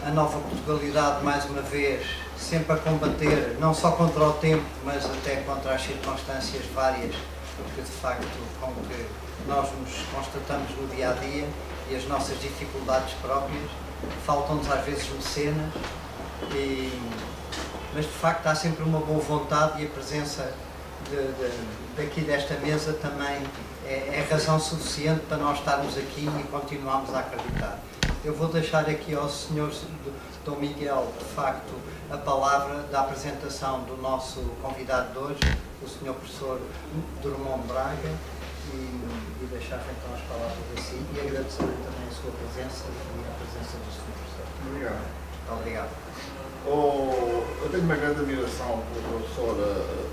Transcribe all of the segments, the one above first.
a nova Portugalidade, mais uma vez, sempre a combater, não só contra o tempo, mas até contra as circunstâncias várias, porque de facto, com que nós nos constatamos no dia a dia e as nossas dificuldades próprias, faltam-nos às vezes mecenas, mas de facto há sempre uma boa vontade, e a presença daqui desta mesa também é razão suficiente para nós estarmos aqui e continuarmos a acreditar. Eu vou deixar aqui ao Sr. Dom Miguel, de facto, a palavra da apresentação do nosso convidado de hoje, o Sr. Professor Drummond Braga, e deixar então as palavras a si, e agradecer também a sua presença e a presença do Sr. Professor. Obrigado. Muito obrigado. Eu tenho uma grande admiração pelo professor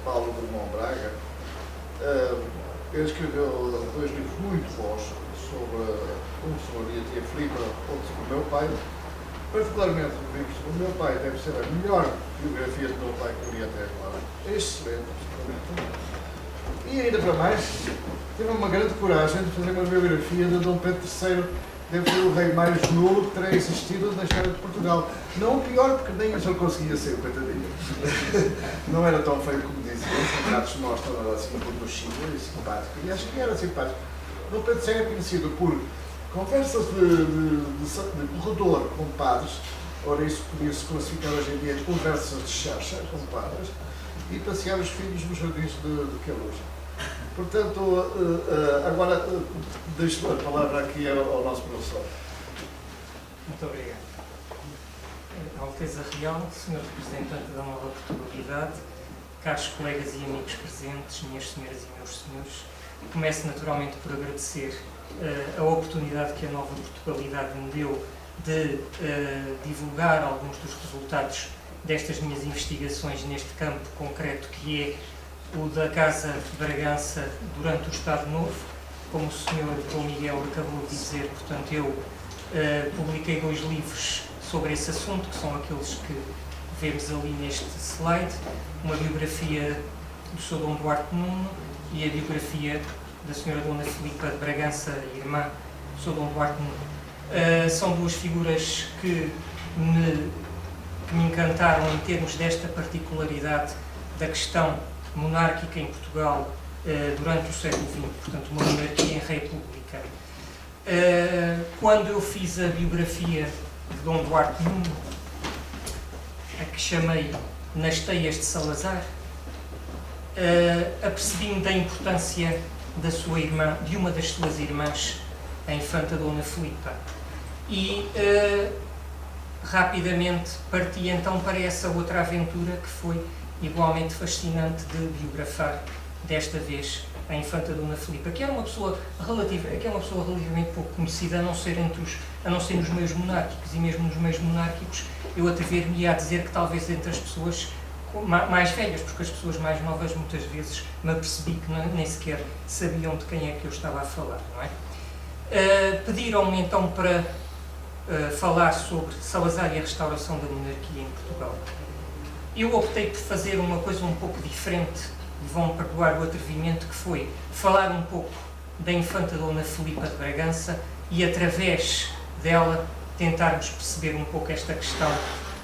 Paulo Drummond Braga. Ele escreveu 2 livros muito bons sobre um sobre a tia Filipa, outro sobre o meu pai. Particularmente o livro sobre o meu pai deve ser a melhor biografia do meu pai que eu li até agora. É excelente, absolutamente. E ainda para mais, teve uma grande coragem de fazer uma biografia de Dom Pedro III. Deve ser o rei mais nulo que terá existido na história de Portugal. Não o pior, porque nem isso ele conseguia ser, coitadinho. Não era tão feio como dizia. Os retratos mostram assim um pouco chique e simpático. E acho que era simpático. Dom Pedro III é conhecido por conversas de corredor com padres. Ora, isso podia-se classificar hoje em dia de conversas de chacha com padres. E passear os filhos nos jardins de Queluz. Portanto, agora deixo a palavra aqui ao nosso professor. Muito obrigado. Alteza Real, Sr. Representante da Nova Portugalidade, caros colegas e amigos presentes, minhas senhoras e meus senhores, começo naturalmente por agradecer a oportunidade que a Nova Portugalidade me deu de divulgar alguns dos resultados destas minhas investigações neste campo concreto que é o da Casa de Bragança durante o Estado Novo. Como o Sr. Dom Miguel acabou de dizer, portanto, eu publiquei 2 livros sobre esse assunto, que são aqueles que vemos ali neste slide, uma biografia do Sr. Dom Duarte Nuno e a biografia da Sra. Dona Filipa de Bragança, irmã do Sr. Dom Duarte Nuno. São 2 figuras que me encantaram em termos desta particularidade da questão monárquica em Portugal durante o século XX, portanto, uma monarquia em república. Quando eu fiz a biografia de Dom Duarte Nuno, a que chamei Nas Teias de Salazar, apercebi-me da importância da sua irmã, de uma das suas irmãs, a infanta Dona Filipa. E rapidamente parti então para essa outra aventura que foi igualmente fascinante de biografar, desta vez, a infanta Dona Filipa, que era uma pessoa relativamente pouco conhecida, a não ser nos meios monárquicos, e mesmo nos meios monárquicos eu atrever-me a dizer que talvez entre as pessoas mais velhas, porque as pessoas mais novas muitas vezes me apercebi que nem sequer sabiam de quem é que eu estava a falar, não é? Pediram-me então para falar sobre Salazar e a restauração da monarquia em Portugal. Eu optei por fazer uma coisa um pouco diferente, e vão perdoar o atrevimento, que foi falar um pouco da infanta Dona Filipa de Bragança e, através dela, tentarmos perceber um pouco esta questão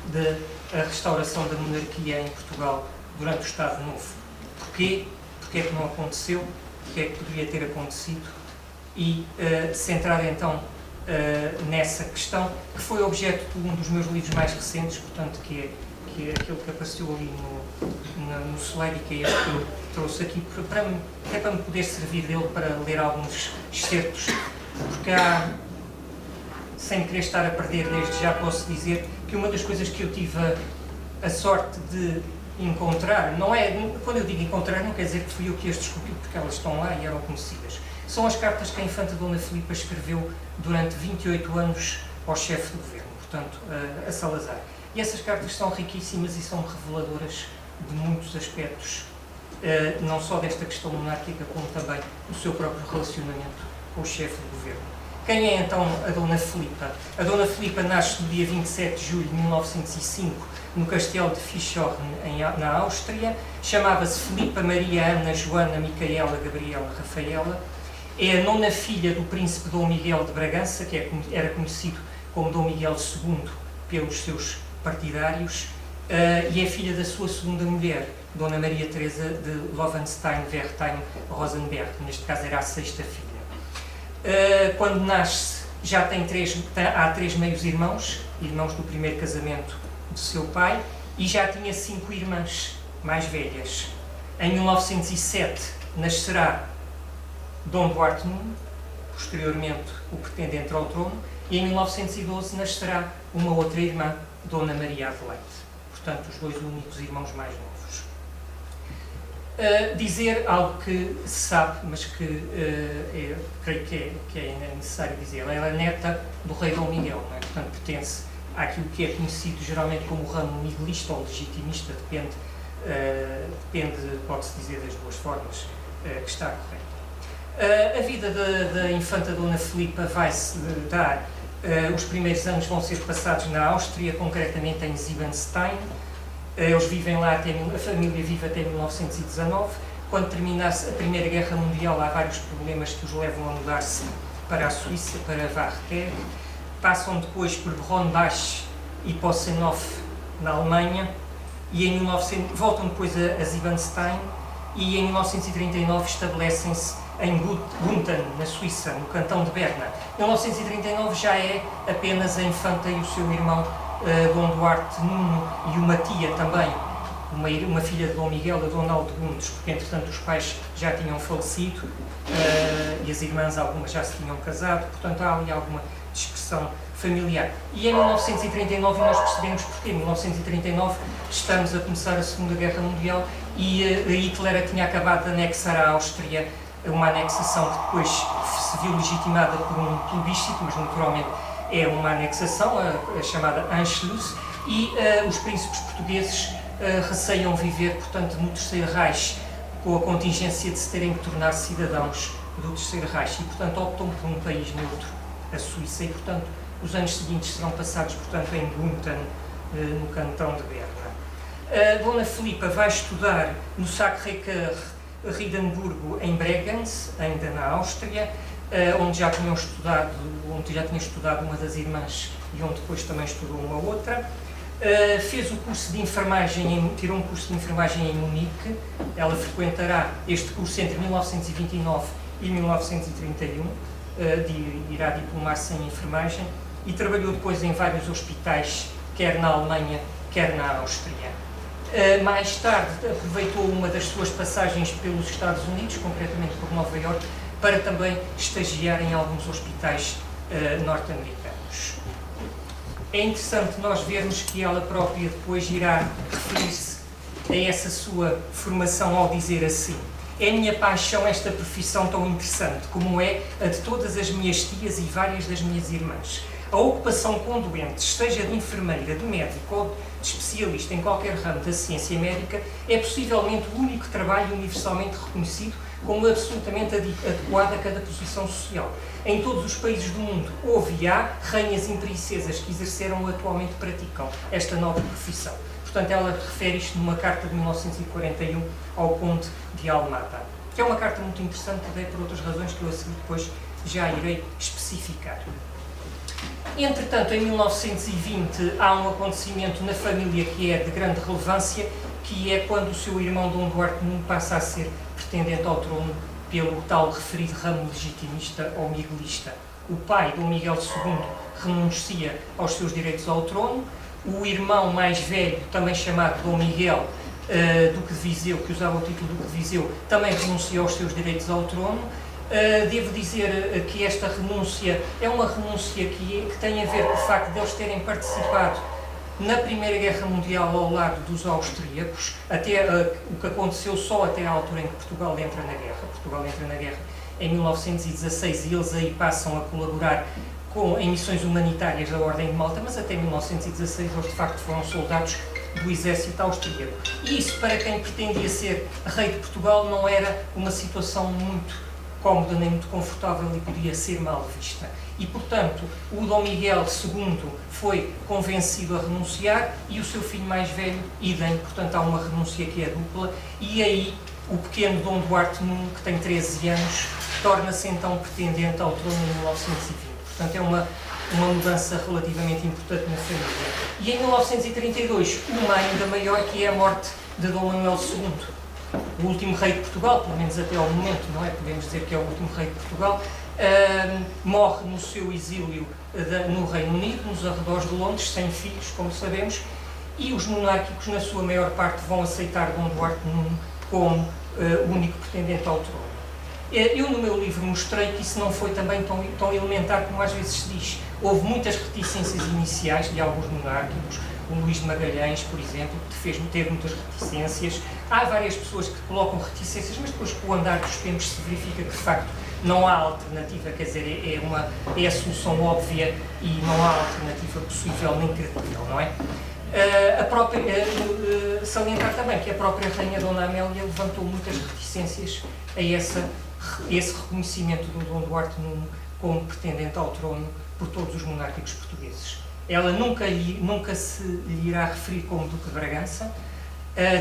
da restauração da monarquia em Portugal durante o Estado Novo. Porquê? Porquê é que não aconteceu? Porquê é que poderia ter acontecido? E centrar então nessa questão, que foi objeto de um dos meus livros mais recentes, portanto, que é aquele que apareceu ali no slide, e que é este que eu trouxe aqui, para me poder servir dele para ler alguns excertos, porque sem querer estar a perder, desde já posso dizer que uma das coisas que eu tive a sorte de encontrar, quando eu digo encontrar, não quer dizer que fui eu que as descobri, porque elas estão lá e eram conhecidas, são as cartas que a infanta Dona Filipa escreveu durante 28 anos ao chefe do governo, portanto, a Salazar. E essas cartas são riquíssimas e são reveladoras de muitos aspectos, não só desta questão monárquica, como também do seu próprio relacionamento com o chefe do governo. Quem é então a Dona Filipa? A Dona Filipa nasce no dia 27 de julho de 1905, no castelo de Fischhorn, na Áustria. Chamava-se Filipa Maria Ana Joana Micaela Gabriela Rafaela. É a 9ª filha do príncipe Dom Miguel de Bragança, que era conhecido como Dom Miguel II pelos seus partidários e é filha da sua segunda mulher, Dona Maria Teresa de Loewenstein-Wertheim-Rosenberg, neste caso era a sexta filha. Quando nasce, há 3 meios-irmãos, irmãos do primeiro casamento do seu pai, e já tinha 5 irmãs mais velhas. Em 1907 nascerá Dom Duarte Nuno, posteriormente o pretendente ao trono, e em 1912 nascerá uma outra irmã, Dona Maria Adelaide. Portanto, os 2 únicos irmãos mais novos. Dizer algo que se sabe, mas que creio que é necessário dizer. Ela era neta do rei Dom Miguel, não é? Portanto, pertence àquilo que é conhecido geralmente como o ramo miguelista ou legitimista, depende, pode-se dizer das duas formas, que está correto. A vida da infanta Dona Filipa vai-se dar, os primeiros anos vão ser passados na Áustria, concretamente em Siebenstein. Eles vivem lá, a família vive até 1919. Quando terminasse a Primeira Guerra Mundial, há vários problemas que os levam a mudar-se para a Suíça, para Varberg. Passam depois por Bronnbach e Possenhof, na Alemanha, e voltam depois a Siebenstein, e em 1939 estabelecem-se em Gunthen, na Suíça, no cantão de Berna. Em 1939 já é apenas a infanta e o seu irmão Dom Duarte Nuno e uma tia também, uma filha de Dom Miguel, a Dona Aldegundes, porque entretanto os pais já tinham falecido e as irmãs, algumas já se tinham casado, portanto há ali alguma dispersão familiar. E em 1939, e nós percebemos porquê, em 1939 estamos a começar a Segunda Guerra Mundial e Hitler tinha acabado de anexar a Áustria, uma anexação que depois se viu legitimada por um plebiscito, mas naturalmente é uma anexação, a chamada Anschluss, e os príncipes portugueses receiam viver, portanto, no Terceiro Reich, com a contingência de se terem que tornar cidadãos do Terceiro Reich, e, portanto, optam por um país neutro, a Suíça, e, portanto, os anos seguintes serão passados, portanto, em Gunthen, no cantão de Berna. Dona Filipa vai estudar no Sacré-Cœur Riedenburgo, em Bregenz, ainda na Áustria, onde já tinha estudado uma das irmãs e onde depois também estudou uma outra. Fez o curso de enfermagem, tirou um curso de enfermagem em Munique. Ela frequentará este curso entre 1929 e 1931, irá diplomar-se em enfermagem e trabalhou depois em vários hospitais, quer na Alemanha, quer na Áustria. Mais tarde aproveitou uma das suas passagens pelos Estados Unidos, concretamente por Nova Iorque, para também estagiar em alguns hospitais norte-americanos. É interessante nós vermos que ela própria depois irá referir-se a essa sua formação ao dizer assim: é minha paixão esta profissão tão interessante, como é a de todas as minhas tias e várias das minhas irmãs. A ocupação com doentes, seja de enfermeira, de médico ou de especialista em qualquer ramo da ciência médica, é possivelmente o único trabalho universalmente reconhecido como absolutamente adequado a cada posição social. Em todos os países do mundo houve e há rainhas e princesas que exerceram ou atualmente praticam esta nova profissão. Portanto, ela refere isto numa carta de 1941 ao Conde de Almada, que é uma carta muito interessante, até por outras razões que eu a seguir depois já irei especificar. Entretanto, em 1920 há um acontecimento na família que é de grande relevância, que é quando o seu irmão Dom Duarte Nuno passa a ser pretendente ao trono pelo tal referido ramo legitimista ou miguelista. O pai, Dom Miguel II, renuncia aos seus direitos ao trono. O irmão mais velho, também chamado Dom Miguel, Duque de Viseu, que usava o título Duque de Viseu, também renuncia aos seus direitos ao trono. Devo dizer que esta renúncia é uma renúncia que tem a ver com o facto de eles terem participado na Primeira Guerra Mundial ao lado dos austríacos, até o que aconteceu só até à altura em que Portugal entra na guerra. Portugal entra na guerra em 1916 e eles aí passam a colaborar em missões humanitárias da Ordem de Malta, mas até 1916 eles de facto foram soldados do exército austríaco. E isso, para quem pretendia ser rei de Portugal, não era uma situação muito cómoda nem muito confortável e podia ser mal vista. E, portanto, o Dom Miguel II foi convencido a renunciar e o seu filho mais velho, idem, portanto há uma renúncia que é dupla, e aí o pequeno Dom Duarte Nuno, que tem 13 anos, torna-se então pretendente ao trono em 1920. Portanto, é uma uma mudança relativamente importante na família. E em 1932, uma ainda maior, que é a morte de Dom Manuel II, o último rei de Portugal, pelo menos até ao momento, não é? Podemos dizer que é o último rei de Portugal. Morre no seu exílio no Reino Unido, nos arredores de Londres, sem filhos, como sabemos, e os monárquicos, na sua maior parte, vão aceitar Dom Duarte IX como o único pretendente ao trono. Eu, no meu livro, mostrei que isso não foi também tão elementar como às vezes se diz. Houve muitas reticências iniciais de alguns monárquicos. O Luís de Magalhães, por exemplo, que teve muitas reticências. Há várias pessoas que colocam reticências, mas depois, com o andar dos tempos, se verifica que, de facto, não há alternativa, quer dizer, é a solução óbvia e não há alternativa possível nem credível, não é? Salientar também que a própria Rainha Dona Amélia levantou muitas reticências a esse reconhecimento do Dom Duarte IX como pretendente ao trono por todos os monárquicos portugueses. Ela nunca se lhe irá referir como Duque de Bragança,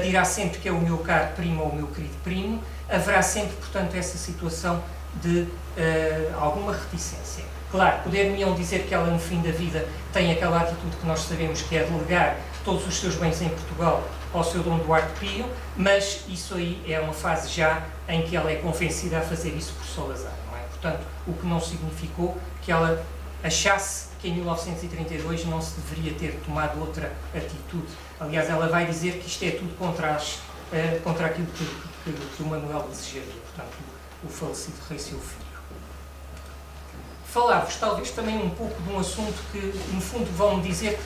dirá sempre que é o meu caro primo ou o meu querido primo. Haverá sempre, portanto, essa situação de alguma reticência. Claro, poder-me-ão dizer que ela, no fim da vida, tem aquela atitude que nós sabemos, que é delegar todos os seus bens em Portugal ao seu Dom Duarte Pio, mas isso aí é uma fase já em que ela é convencida a fazer isso por Salazar, não é? Portanto, o que não significou que ela achasse que em 1932 não se deveria ter tomado outra atitude. Aliás, ela vai dizer que isto é tudo contra aquilo que o Manuel desejaria, portanto, o falecido rei seu filho. Falar-vos talvez também um pouco de um assunto que, no fundo, vão-me dizer que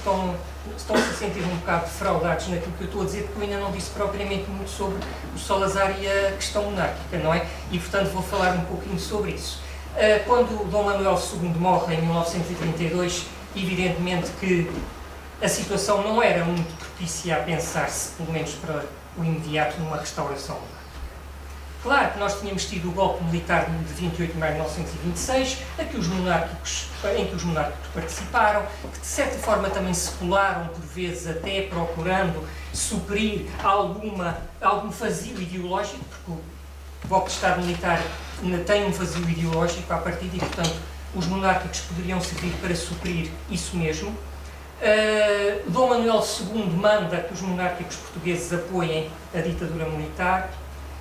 estão-se a sentir um bocado defraudados naquilo que eu estou a dizer, porque eu ainda não disse propriamente muito sobre o Salazar e a questão monárquica, não é? E, portanto, vou falar um pouquinho sobre isso. Quando Dom Manuel II morre em 1932, evidentemente que a situação não era muito propícia a pensar-se, pelo menos para o imediato, numa restauração monárquica. Claro que nós tínhamos tido o golpe militar de 28 de maio de 1926, em que os monárquicos participaram, que de certa forma também se colaram, por vezes até procurando suprir algum vazio ideológico, porque o golpe de Estado militar tem um vazio ideológico à partida e, portanto, os monárquicos poderiam servir para suprir isso mesmo. Dom Manuel II manda que os monárquicos portugueses apoiem a ditadura militar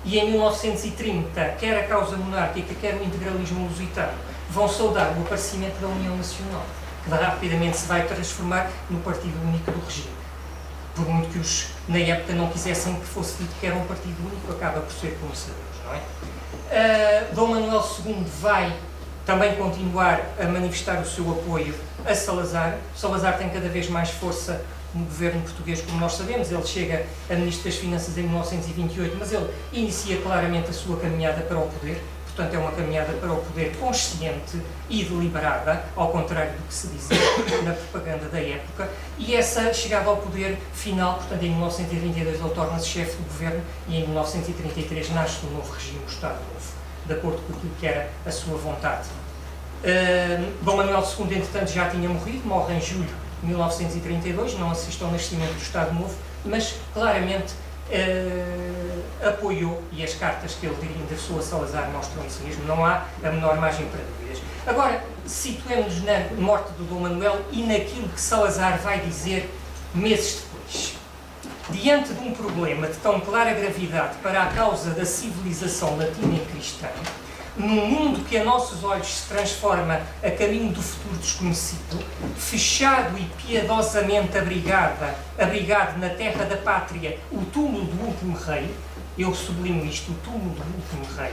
e em 1930, quer a causa monárquica, quer o integralismo lusitano, vão saudar o aparecimento da União Nacional, que rapidamente se vai transformar no partido único do regime. Por muito que os, na época, não quisessem que fosse dito que era um partido único, acaba por ser como sabemos, não é? Dom Manuel II vai também continuar a manifestar o seu apoio a Salazar. Salazar tem cada vez mais força no governo português, como nós sabemos. Ele chega a Ministro das Finanças em 1928, mas ele inicia claramente a sua caminhada para o poder. Portanto, é uma caminhada para o poder consciente e deliberada, ao contrário do que se dizia na propaganda da época. E essa chegada ao poder final, portanto, em 1932 ele torna-se chefe do governo e em 1933 nasce o novo regime, o Estado Novo, de acordo com aquilo que era a sua vontade. Dom Manuel II, entretanto, já tinha morrido, morre em julho de 1932, não assiste ao nascimento do Estado Novo, mas claramente apoiou, e as cartas que ele endereçou a Salazar mostram isso mesmo, não há a menor margem para dúvidas. Agora, situemos-nos na morte do Dom Manuel e naquilo que Salazar vai dizer meses depois. Diante de um problema de tão clara gravidade para a causa da civilização latina e cristã, num mundo que a nossos olhos se transforma a caminho do futuro desconhecido, fechado e piedosamente abrigado na terra da pátria, o túmulo do último rei, eu sublimo isto, o túmulo do último rei,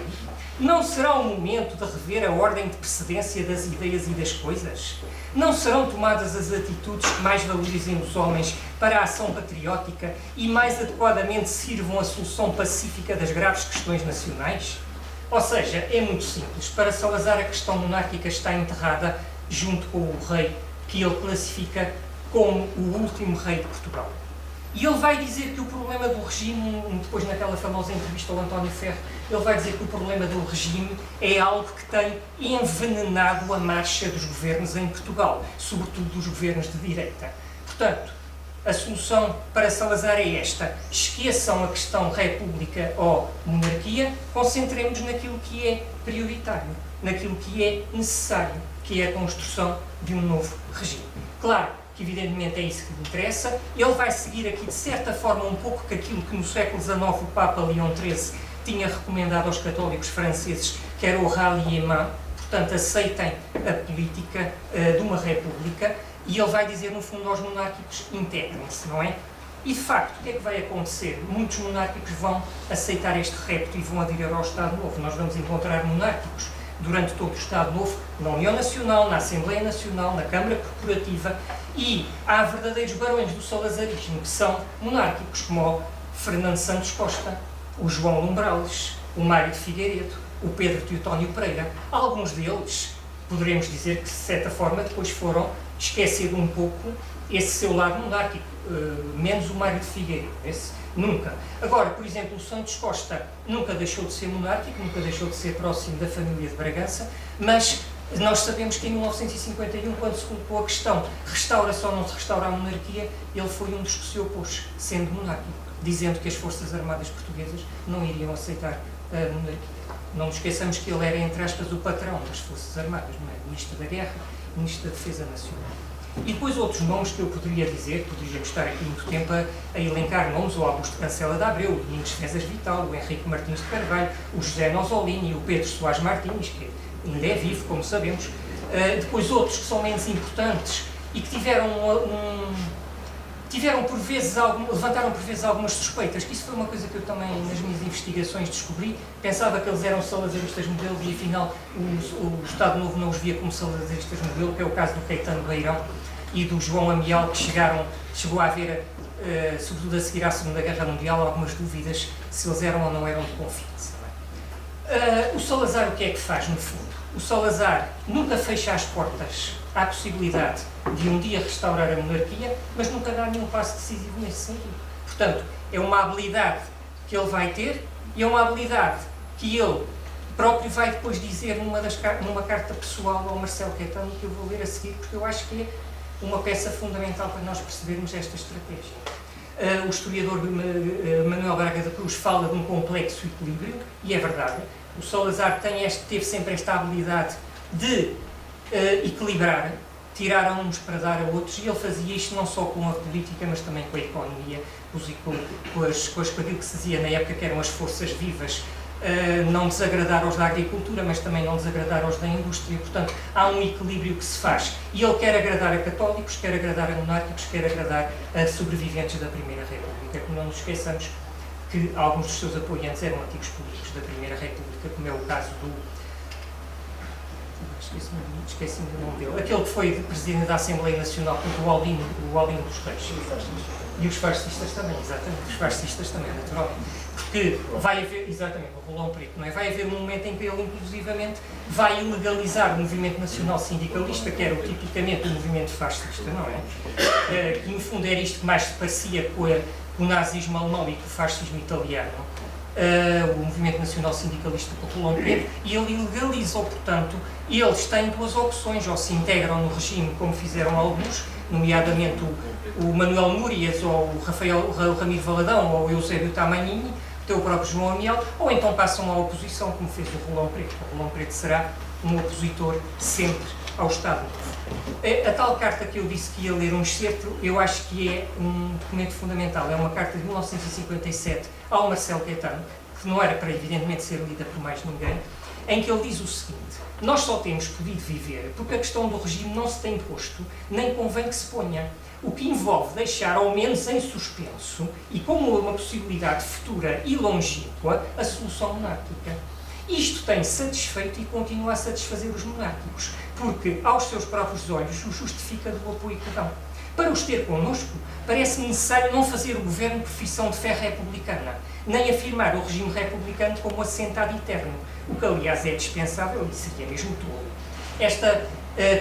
não será o momento de rever a ordem de precedência das ideias e das coisas? Não serão tomadas as atitudes que mais valorizem os homens para a ação patriótica e mais adequadamente sirvam à solução pacífica das graves questões nacionais? Ou seja, é muito simples. Para Salazar, a questão monárquica está enterrada junto com o rei, que ele classifica como o último rei de Portugal. E ele vai dizer que o problema do regime, depois naquela famosa entrevista ao António Ferro, ele vai dizer que o problema do regime é algo que tem envenenado a marcha dos governos em Portugal, sobretudo dos governos de direita. Portanto, A solução para Salazar é esta: esqueçam a questão república ou monarquia, concentremos-nos naquilo que é prioritário, naquilo que é necessário, que é a construção de um novo regime. Claro que evidentemente é isso que lhe interessa. Ele vai seguir aqui de certa forma um pouco que aquilo que no século XIX o Papa Leão XIII tinha recomendado aos católicos franceses, que era o ralliement, portanto aceitem a política de uma república, e ele vai dizer no fundo aos monárquicos: integrem-se, não é? E de facto, o que é que vai acontecer? Muitos monárquicos vão aceitar este repto e vão aderir ao Estado Novo. Nós vamos encontrar monárquicos durante todo o Estado Novo, na União Nacional, na Assembleia Nacional, na Câmara Corporativa, e há verdadeiros barões do salazarismo que são monárquicos, como o Fernando Santos Costa, o João Lumbrales, o Mário de Figueiredo, o Pedro Teotónio Pereira. Alguns deles, poderemos dizer que de certa forma depois foram esquecendo um pouco esse seu lado monárquico, menos o Mário de Figueiredo, esse nunca. Agora, por exemplo, o Santos Costa nunca deixou de ser monárquico, nunca deixou de ser próximo da família de Bragança, mas nós sabemos que em 1951, quando se colocou a questão restaura-se ou não se restaura a monarquia, ele foi um dos que se opôs, sendo monárquico, dizendo que as Forças Armadas Portuguesas não iriam aceitar a monarquia. Não nos esqueçamos que ele era, entre aspas, o patrão das Forças Armadas, não é? Ministro da Guerra, Ministro da Defesa Nacional. E depois outros nomes que eu poderia dizer, poderíamos estar aqui muito tempo a elencar nomes: o Augusto Cancela de Abreu, o Domingos César Vital, o Henrique Martins de Carvalho, o José Nosolini, o Pedro Soares Martins, que ainda é vivo, como sabemos. Depois outros que são menos importantes e que levantaram por vezes algumas suspeitas, que isso foi uma coisa que eu também nas minhas investigações descobri. Pensava que eles eram salazaristas modelo e afinal o Estado Novo não os via como salazaristas modelo, que é o caso do Caetano Beirão e do João Amial, que chegou a haver, sobretudo a seguir à Segunda Guerra Mundial, algumas dúvidas se eles eram ou não eram de confiança. O Salazar o que é que faz no fundo? O Salazar nunca fecha as portas à possibilidade de um dia restaurar a monarquia, mas nunca dá nenhum passo decisivo nesse sentido. Portanto, é uma habilidade que ele vai ter e é uma habilidade que ele próprio vai depois dizer numa carta pessoal ao Marcelo Caetano, que eu vou ler a seguir, porque eu acho que é uma peça fundamental para nós percebermos esta estratégia. O historiador Manuel Braga da Cruz fala de um complexo equilíbrio, e é verdade. O Salazar teve sempre esta habilidade de equilibrar, tirar a uns para dar a outros, e ele fazia isto não só com a política, mas também com a economia, com aquilo que se dizia na época que eram as forças vivas, não desagradar aos da agricultura, mas também não desagradar aos da indústria. Portanto, há um equilíbrio que se faz, e ele quer agradar a católicos, quer agradar a monárquicos, quer agradar a sobreviventes da Primeira República, que não nos esqueçamos que alguns dos seus apoiantes eram antigos políticos da Primeira República, como é o caso do... esqueci-me do nome dele. Aquele que foi presidente da Assembleia Nacional, o Aldino dos Reis. E os fascistas também, exatamente. Os fascistas também, naturalmente. Porque vai haver, exatamente, o Rolão Preto, não é? Vai haver um momento em que ele, inclusivamente, vai ilegalizar o movimento nacional sindicalista, que era tipicamente o movimento fascista, não é? Que, no fundo, era isto que mais se parecia com o nazismo alemão e com o fascismo italiano. O movimento nacional sindicalista do Rolão Preto, e ele ilegalizou, portanto, eles têm duas opções: ou se integram no regime, como fizeram alguns, nomeadamente o Manuel Núrias, ou o Ramiro Valadão, ou o Eusébio Tamanini, o próprio João Amiel, ou então passam à oposição, como fez o Rolão Preto. O Rolão Preto será um opositor sempre ao Estado Novo. A tal carta que eu disse que ia ler um excerto, eu acho que é um documento fundamental. É uma carta de 1957 ao Marcelo Caetano, que não era para, evidentemente, ser lida por mais ninguém, em que ele diz o seguinte: nós só temos podido viver porque a questão do regime não se tem posto, nem convém que se ponha, o que envolve deixar, ao menos em suspenso, e como uma possibilidade futura e longínqua, a solução monárquica. Isto tem satisfeito e continua a satisfazer os monárquicos, porque, aos seus próprios olhos, o justifica do apoio que dão. Para os ter connosco, parece necessário não fazer o governo profissão de fé republicana, nem afirmar o regime republicano como assentado eterno, o que, aliás, é dispensável e seria mesmo tolo. Esta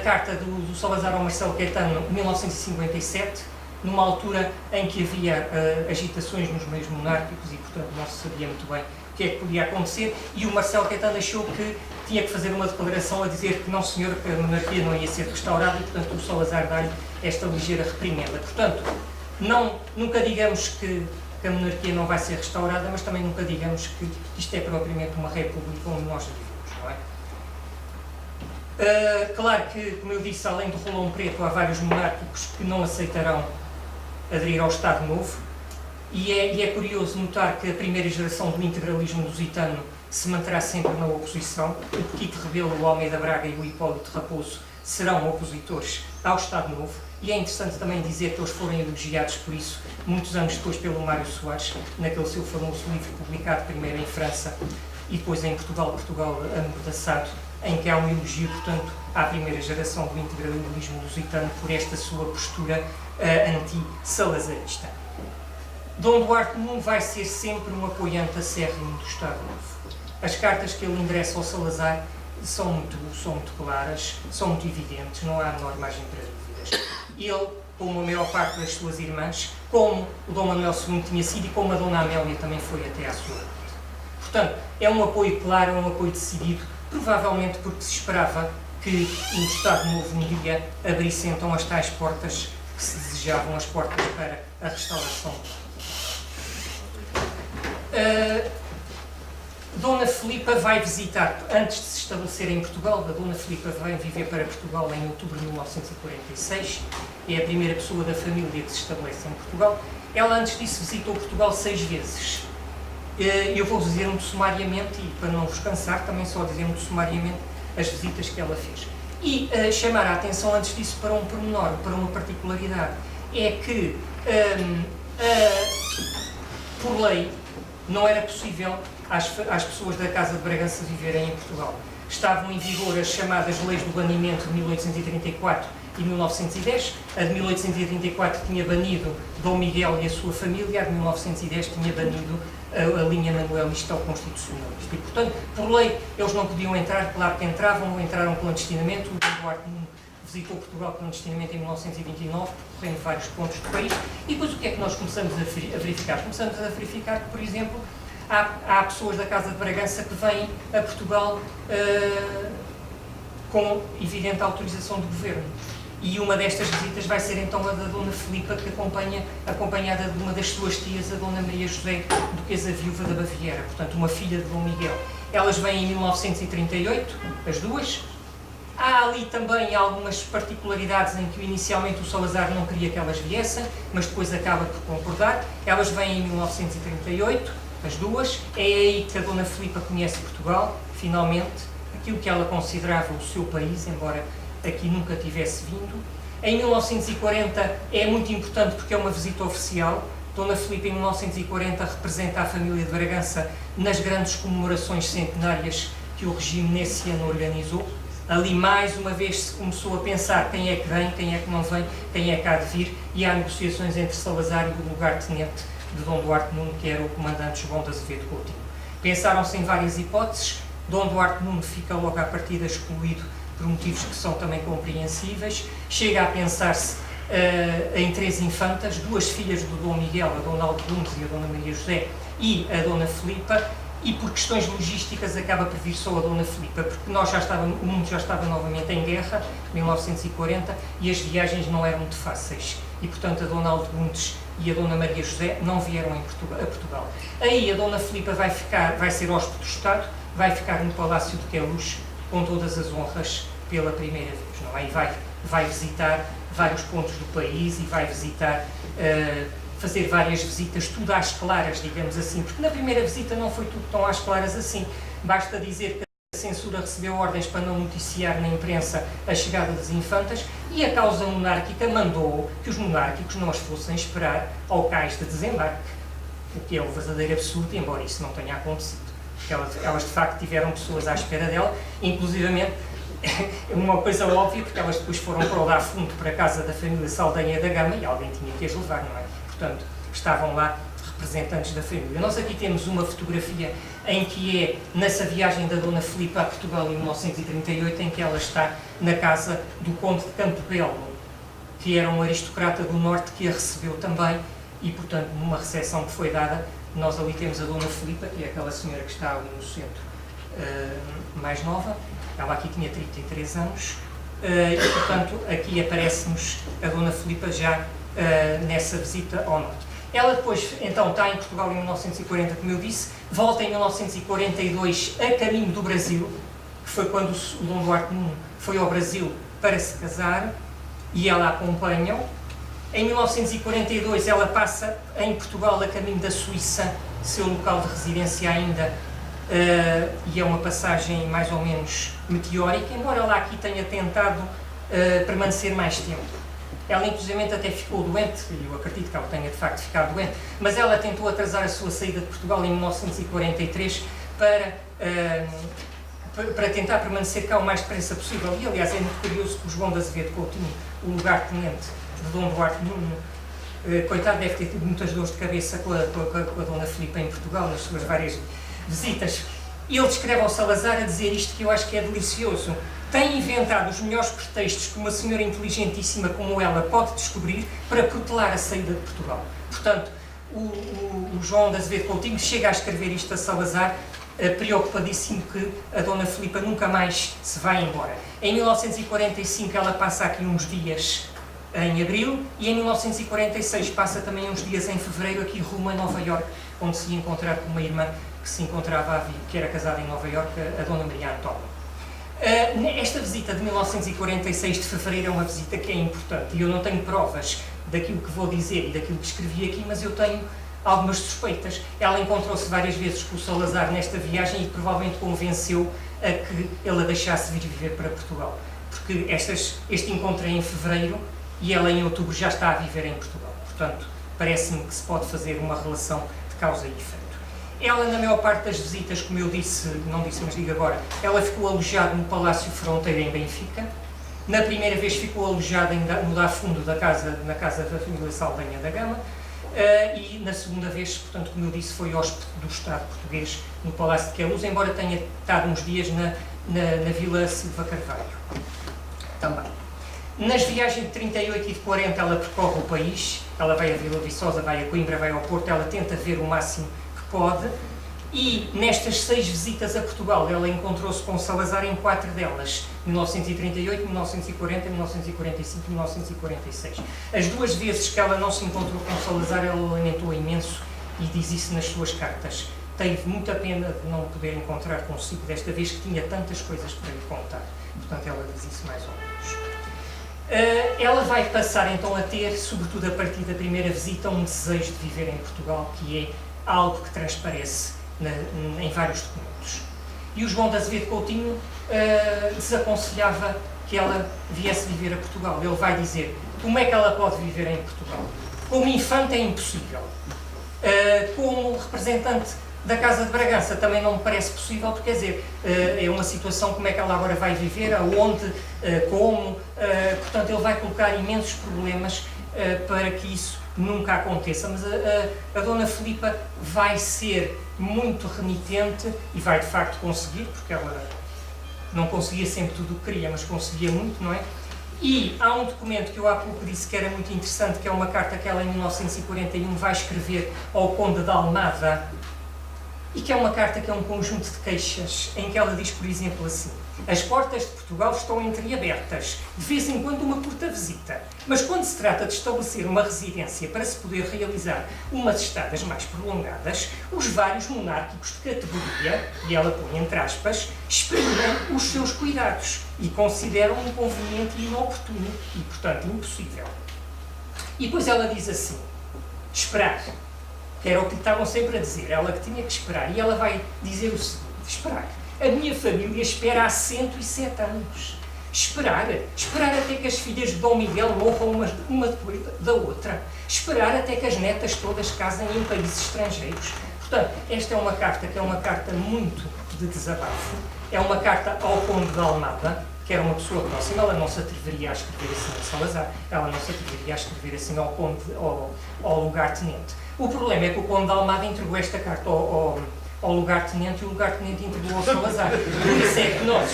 carta do Salazar ao Marcelo Caetano, 1957, numa altura em que havia agitações nos meios monárquicos e, portanto, não se sabia muito bem o que é que podia acontecer, e o Marcelo Caetano achou que tinha que fazer uma declaração a dizer que não, senhor, que a monarquia não ia ser restaurada, e, portanto, o Salazar dá-lhe esta ligeira reprimenda. Portanto, Nunca digamos que a monarquia não vai ser restaurada, mas também nunca digamos que isto é propriamente uma república onde nós vivemos, não é? Claro que, como eu disse, além do rolão preto, há vários monárquicos que não aceitarão aderir ao Estado Novo, e é curioso notar que a primeira geração do integralismo lusitano se manterá sempre na oposição. O Petito Rebelo, o Almeida Braga e o Hipólito Raposo serão opositores ao Estado Novo, e é interessante também dizer que eles foram elogiados por isso, muitos anos depois, pelo Mário Soares, naquele seu famoso livro publicado primeiro em França e depois em Portugal, Portugal Amordaçado, em que há um elogio, portanto, à primeira geração do integralismo lusitano por esta sua postura anti-salazarista. Dom Duarte Nuno vai ser sempre um apoiante acérrimo do Estado Novo. As cartas que ele endereça ao Salazar são muito claras, são muito evidentes, não há a menor margem para dúvidas. Ele, como a maior parte das suas irmãs, como o Dom Manuel II tinha sido e como a Dona Amélia também foi até à sua morte. Portanto, é um apoio claro, é um apoio decidido, provavelmente porque se esperava que o Estado Novo um dia abrisse então as tais portas que se desejavam, as portas para a restauração. Dona Filipa vai visitar, antes de se estabelecer em Portugal, a Dona Filipa vai viver para Portugal em outubro de 1946, é a primeira pessoa da família que se estabelece em Portugal. Ela antes disso visitou Portugal 6 vezes. Eu vou dizer muito sumariamente, e para não vos cansar, também só dizer muito sumariamente as visitas que ela fez. E chamar a atenção antes disso para um pormenor, para uma particularidade, é que, por lei, não era possível às pessoas da Casa de Bragança viverem em Portugal. Estavam em vigor as chamadas leis do banimento de 1834 e 1910. A de 1834 tinha banido Dom Miguel e a sua família, a de 1910 tinha banido a linha manuelista ou constitucionalista. E, portanto, por lei, eles não podiam entrar, claro que entraram clandestinamente. O Dom Duarte Nuno visitou Portugal clandestinamente em 1929, percorrendo vários pontos do país. E depois o que é que nós começamos a verificar? Começamos a verificar que, por exemplo, há pessoas da Casa de Bragança que vêm a Portugal com evidente autorização do governo. E uma destas visitas vai ser então a da Dona Filipa, que acompanhada de uma das suas tias, a Dona Maria José, duquesa viúva da Baviera, portanto uma filha de Dom Miguel. Elas vêm em 1938, as duas. Há ali também algumas particularidades em que inicialmente o Salazar não queria que elas viessem, mas depois acaba por concordar. Elas vêm em 1938, as duas. É aí que a Dona Filipa conhece Portugal, finalmente, aquilo que ela considerava o seu país, embora aqui nunca tivesse vindo. Em 1940 é muito importante porque é uma visita oficial. Dona Filipa, em 1940, representa a família de Bragança nas grandes comemorações centenárias que o regime nesse ano organizou. Ali, mais uma vez, se começou a pensar quem é que vem, quem é que não vem, quem é que há de vir, e há negociações entre Salazar e o lugar-tenente de Dom Duarte Nuno, que era o comandante João de Azevedo Coutinho. Pensaram-se em várias hipóteses. Dom Duarte Nuno fica logo à partida excluído por motivos que são também compreensíveis. Chega a pensar-se em 3 infantas, 2 filhas do Dom Miguel, a Dona Aldegundes e a Dona Maria José, e a Dona Filipa, e por questões logísticas acaba por vir só a Dona Filipa, porque o mundo já estava novamente em guerra, 1940, e as viagens não eram muito fáceis, e portanto a Dona Aldegundes e a Dona Maria José não vieram a Portugal. Aí a Dona Filipa vai ser hóspede do Estado, vai ficar no Palácio de Queluz, com todas as honras pela primeira vez, não é? E vai visitar vários pontos do país e vai visitar, fazer várias visitas, tudo às claras, digamos assim, porque na primeira visita não foi tudo tão às claras assim. Basta dizer que a censura recebeu ordens para não noticiar na imprensa a chegada das infantas e a causa monárquica mandou que os monárquicos não as fossem esperar ao cais de desembarque, o que é um verdadeiro absurdo, embora isso não tenha acontecido. Elas de facto tiveram pessoas à espera dela, inclusivamente uma coisa óbvia, porque elas depois foram para o dar fundo para a casa da família Saldanha da Gama e alguém tinha que as levar, não é? Portanto, estavam lá representantes da família. Nós aqui temos uma fotografia em que é nessa viagem da Dona Filipa a Portugal em 1938, em que ela está na casa do Conde de Campo Belo, que era um aristocrata do Norte que a recebeu também e, portanto, numa recepção que foi dada, nós ali temos a Dona Filipa, que é aquela senhora que está ali no centro, mais nova. Ela aqui tinha 33 anos e, portanto, aqui aparece-nos a Dona Filipa já nessa visita ao norte. Ela depois, então, está em Portugal em 1940, como eu disse, volta em 1942 a caminho do Brasil, que foi quando o Dom Duarte Nuno foi ao Brasil para se casar, e ela acompanha-o. Em 1942 ela passa em Portugal a caminho da Suíça, seu local de residência ainda, e é uma passagem mais ou menos meteórica, embora ela aqui tenha tentado permanecer mais tempo. Ela, inclusive, até ficou doente, e eu acredito que ela tenha, de facto, ficado doente, mas ela tentou atrasar a sua saída de Portugal em 1943 para tentar permanecer cá o mais depressa possível. E, aliás, é muito curioso que o João de Azevedo Coutinho, o lugar-tenente de Dom Duarte Nuno, coitado, deve ter tido muitas dores de cabeça com a Dona Filipa em Portugal, nas suas várias visitas. Ele descreve ao Salazar a dizer isto que eu acho que é delicioso. Tem inventado os melhores pretextos que uma senhora inteligentíssima como ela pode descobrir para protelar a saída de Portugal. Portanto, o João de Azevedo Coutinho chega a escrever isto a Salazar, preocupadíssimo que a Dona Filipa nunca mais se vai embora. Em 1945 ela passa aqui uns dias em abril e em 1946 passa também uns dias em fevereiro aqui rumo a Nova Iorque, onde se ia encontrar com uma irmã que se encontrava que era casada em Nova Iorque, a Dona Maria Antónia. Esta visita de 1946 de fevereiro é uma visita que é importante e eu não tenho provas daquilo que vou dizer e daquilo que escrevi aqui, mas eu tenho algumas suspeitas. Ela encontrou-se várias vezes com o Salazar nesta viagem e provavelmente convenceu a que ele a deixasse vir viver para Portugal, porque este encontro é em fevereiro e ela em outubro já está a viver em Portugal. Portanto, parece-me que se pode fazer uma relação de causa e efeito. Ela, na maior parte das visitas, como eu disse, não disse, mas digo agora, ela ficou alojada no Palácio Fronteira em Benfica. Na primeira vez ficou alojada no Dá Fundo na casa da família Saldanha da Gama. E na segunda vez, portanto, como eu disse, foi hóspede do Estado português no Palácio de Queluz, embora tenha estado uns dias na Vila Silva Carvalho. Também. Nas viagens de 38 e de 40 ela percorre o país, ela vai a Vila Viçosa, vai a Coimbra, vai ao Porto, ela tenta ver o máximo pode, e nestas 6 visitas a Portugal ela encontrou-se com Salazar em 4 delas, 1938, 1940, 1945 e 1946. As 2 vezes que ela não se encontrou com Salazar, ela lamentou imenso e diz isso nas suas cartas. Teve muita pena de não poder encontrar consigo desta vez, que tinha tantas coisas para lhe contar. Portanto, ela diz isso mais ou menos. Ela vai passar então a ter, sobretudo a partir da primeira visita, um desejo de viver em Portugal, que é algo que transparece em vários documentos. E o João de Azevedo Coutinho desaconselhava que ela viesse viver a Portugal. Ele vai dizer, como é que ela pode viver em Portugal? Como infante é impossível. Como representante da Casa de Bragança também não me parece possível, porque, quer dizer, é uma situação, como é que ela agora vai viver, aonde, como, portanto, ele vai colocar imensos problemas para que isso nunca aconteça, mas a Dona Filipa vai ser muito renitente e vai de facto conseguir, porque ela não conseguia sempre tudo o que queria, mas conseguia muito, não é? E há um documento que eu há pouco disse que era muito interessante, que é uma carta que ela em 1941 vai escrever ao Conde de Almada, e que é uma carta que é um conjunto de queixas, em que ela diz, por exemplo, assim: as portas de Portugal estão entreabertas, de vez em quando uma curta visita, mas quando se trata de estabelecer uma residência para se poder realizar umas estadas mais prolongadas, os vários monárquicos de categoria, e ela põe entre aspas, exprimem os seus cuidados e consideram inconveniente e inoportuno e, portanto, impossível. E depois ela diz assim: esperar. Que era o que lhe estavam sempre a dizer, ela que tinha que esperar. E ela vai dizer o seguinte: esperar. A minha família espera há 107 anos. Esperar até que as filhas de Dom Miguel morram uma depois da outra. Esperar até que as netas todas casem em países estrangeiros. Portanto, esta é uma carta que é uma carta muito de desabafo. É uma carta ao Conde de Almada, que era uma pessoa próxima. Ela não se atreveria a escrever assim a Salazar, ela não se atreveria a escrever assim ao Conde, ao lugar-tenente. O problema é que o Conde de Almada entregou esta carta ao lugar-tenente e o lugar-tenente entregou ao Salazar. Por isso é que nós,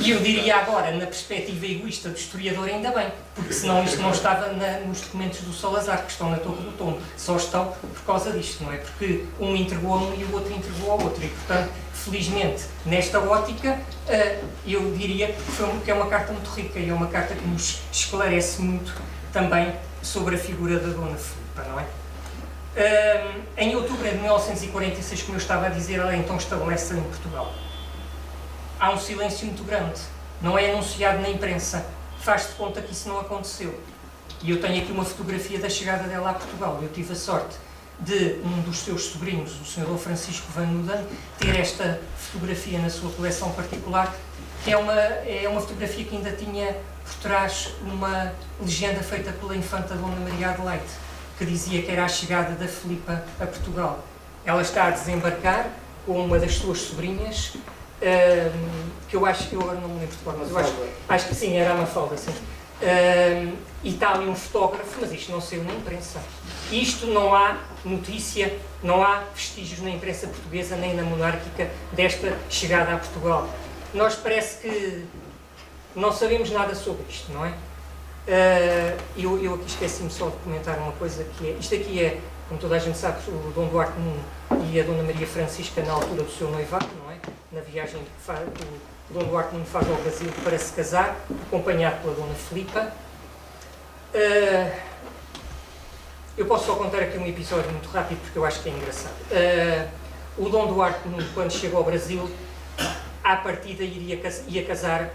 E eu diria agora, na perspectiva egoísta do historiador, ainda bem, porque senão isto não estava nos documentos do Salazar, que estão na Torre do Tombo. Só estão por causa disto, não é? Porque um entregou a um e o outro entregou ao outro. E, portanto, felizmente, nesta ótica, eu diria que é uma carta muito rica e é uma carta que nos esclarece muito também sobre a figura da Dona Filipa, não é? Em outubro de 1946, como eu estava a dizer, ela então estabelece-se em Portugal. Há um silêncio muito grande, não é anunciado na imprensa, faz-se de conta que isso não aconteceu. E eu tenho aqui uma fotografia da chegada dela a Portugal. Eu tive a sorte de um dos seus sobrinhos, o Sr. Dom Francisco Van Nuden, ter esta fotografia na sua coleção particular, que é uma fotografia que ainda tinha por trás uma legenda feita pela infanta Dona Maria Adelaide, que dizia que era a chegada da Filipa a Portugal. Ela está a desembarcar com uma das suas sobrinhas, que eu acho que eu agora não me lembro de cor, mas eu acho que sim, era a Mafalda, sim. E está ali um fotógrafo, mas isto não saiu na imprensa. Isto não há notícia, não há vestígios na imprensa portuguesa nem na monárquica desta chegada a Portugal. Nós parece que não sabemos nada sobre isto, não é? Eu aqui esqueci-me só de comentar uma coisa, que é, isto aqui é, como toda a gente sabe, o Dom Duarte Nuno e a Dona Maria Francisca na altura do seu noivado, não é? Na viagem que o Dom Duarte Nuno faz ao Brasil para se casar, acompanhado pela Dona Filipa. Eu posso só contar aqui um episódio muito rápido, porque eu acho que é engraçado. O Dom Duarte Nuno, quando chegou ao Brasil, à partida ia casar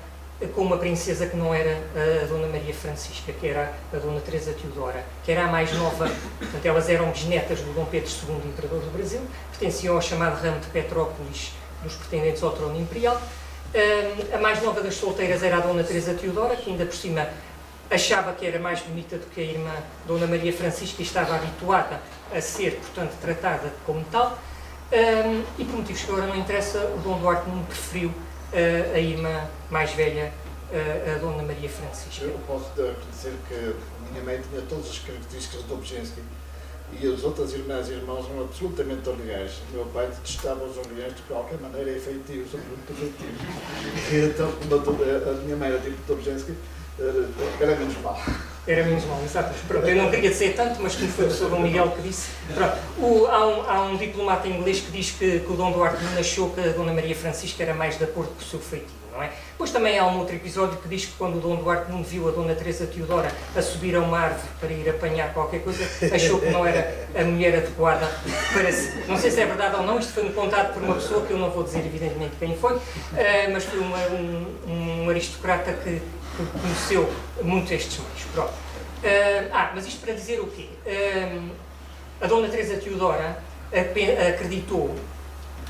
com uma princesa que não era a Dona Maria Francisca, que era a Dona Teresa Teodora, que era a mais nova. Portanto, elas eram bisnetas do Dom Pedro II, Imperador do Brasil, pertenciam ao chamado ramo de Petrópolis dos pretendentes ao trono imperial. A mais nova das solteiras era a Dona Teresa Teodora, que ainda por cima achava que era mais bonita do que a irmã Dona Maria Francisca e estava habituada a ser, portanto, tratada como tal. E por motivos que agora não interessa, o Dom Duarte não preferiu a irmã mais velha, a Dona Maria Francisca. Eu posso dizer que a minha mãe tinha todas as características do Dobzhinsky e as outras irmãs e irmãos eram absolutamente orleães. O meu pai detestava os orleães de qualquer maneira, é feitios, são muito positivos. Então, como a minha mãe era tipo Dobzhinsky, era menos mal. Era menos mal, exato. Pronto, eu não queria dizer tanto, mas como foi o Sr. Dom Miguel que disse. Pronto, há um diplomata inglês que diz que o Dom Duarte Nuno achou que a Dona Maria Francisca era mais de acordo com o seu feitio, não é? Depois também há um outro episódio que diz que quando o Dom Duarte Nuno viu a Dona Teresa Teodora a subir a uma árvore para ir apanhar qualquer coisa, achou que não era a mulher adequada para si. Não sei se é verdade ou não, isto foi-me contado por uma pessoa que eu não vou dizer evidentemente quem foi, mas foi um aristocrata que conheceu muito estes meios. Pronto. Mas isto para dizer o quê? A Dona Teresa Teodora acreditou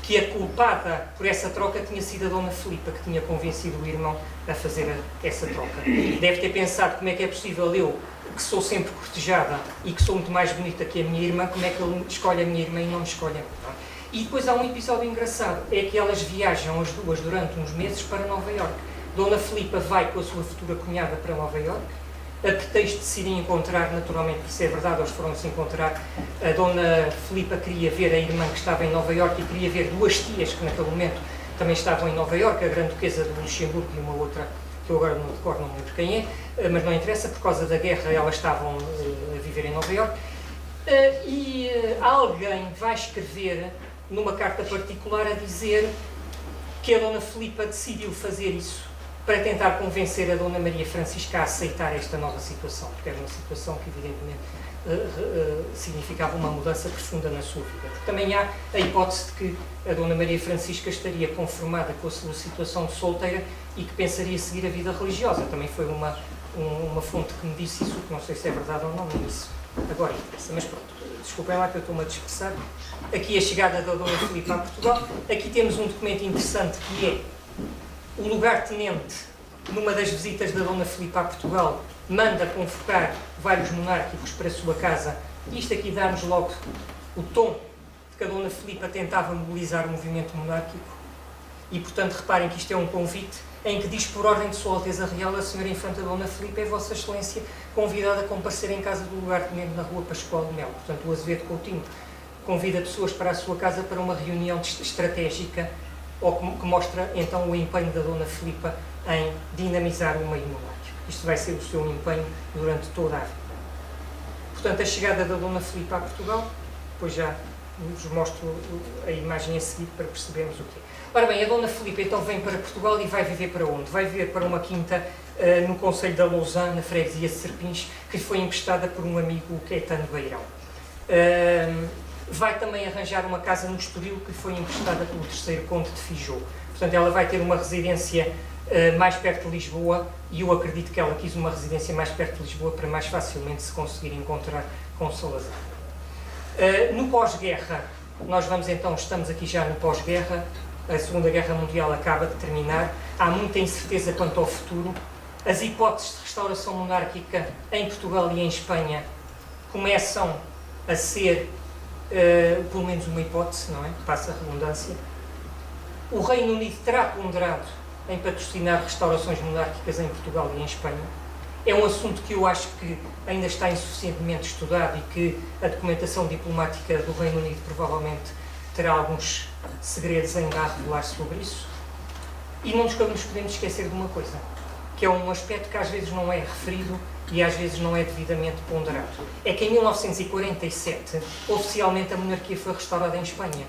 que a culpada por essa troca tinha sido a Dona Filipa, que tinha convencido o irmão a fazer essa troca. Deve ter pensado como é que é possível eu, que sou sempre cortejada e que sou muito mais bonita que a minha irmã, como é que ele escolhe a minha irmã e não me escolhe a mim. E depois há um episódio engraçado, é que elas viajam as duas durante uns meses para Nova Iorque. Dona Filipa vai com a sua futura cunhada para Nova Iorque, a pretexto de se irem encontrar, naturalmente, se é verdade, eles foram-se encontrar. A Dona Filipa queria ver a irmã que estava em Nova Iorque e queria ver duas tias que naquele momento também estavam em Nova Iorque, a Grande Duquesa de Luxemburgo e uma outra, que eu agora não recordo, não lembro quem é, mas não interessa, por causa da guerra elas estavam a viver em Nova Iorque. E alguém vai escrever numa carta particular a dizer que a Dona Filipa decidiu fazer isso para tentar convencer a Dona Maria Francisca a aceitar esta nova situação, porque era uma situação que, evidentemente, significava uma mudança profunda na sua vida. Porque também há a hipótese de que a Dona Maria Francisca estaria conformada com a sua situação de solteira e que pensaria seguir a vida religiosa. Também foi uma fonte que me disse isso, que não sei se é verdade ou não, mas isso agora interessa. Mas pronto, desculpem lá que eu estou-me a dispersar. Aqui a chegada da Dona Filipa a Portugal. Aqui temos um documento interessante que é o lugar-tenente, numa das visitas da Dona Filipa a Portugal, manda convocar vários monárquicos para a sua casa. Isto aqui dá-nos logo o tom de que a Dona Filipa tentava mobilizar o movimento monárquico e, portanto, reparem que isto é um convite em que diz, por ordem de Sua Alteza Real, a Senhora Infanta Dona Filipa é Vossa Excelência convidada a comparecer em casa do lugar-tenente na Rua Pascoal de Melo. Portanto, o Azevedo Coutinho convida pessoas para a sua casa para uma reunião estratégica, ou que mostra então o empenho da Dona Filipa em dinamizar o meio monárquico. Isto vai ser o seu empenho durante toda a vida. Portanto, a chegada da Dona Filipa a Portugal, depois já vos mostro a imagem a seguir para percebermos o que é. Ora bem, a Dona Filipa então vem para Portugal e vai viver para onde? Vai viver para uma quinta no Concelho da Lousã, na freguesia de Serpins, que lhe foi emprestada por um amigo, o Caetano Beirão. Vai também arranjar uma casa no Estoril, que lhe foi emprestada pelo terceiro Conde de Fijó. Portanto, ela vai ter uma residência mais perto de Lisboa, e eu acredito que ela quis uma residência mais perto de Lisboa para mais facilmente se conseguir encontrar com Salazar. No pós-guerra, nós estamos aqui já no pós-guerra, a Segunda Guerra Mundial acaba de terminar, há muita incerteza quanto ao futuro, as hipóteses de restauração monárquica em Portugal e em Espanha começam a ser, pelo menos uma hipótese, não é? Passa a redundância. O Reino Unido terá ponderado em patrocinar restaurações monárquicas em Portugal e em Espanha. É um assunto que eu acho que ainda está insuficientemente estudado e que a documentação diplomática do Reino Unido provavelmente terá alguns segredos ainda a revelar sobre isso. E não nos podemos esquecer de uma coisa, que é um aspecto que às vezes não é referido e às vezes não é devidamente ponderado. É que em 1947, oficialmente a monarquia foi restaurada em Espanha.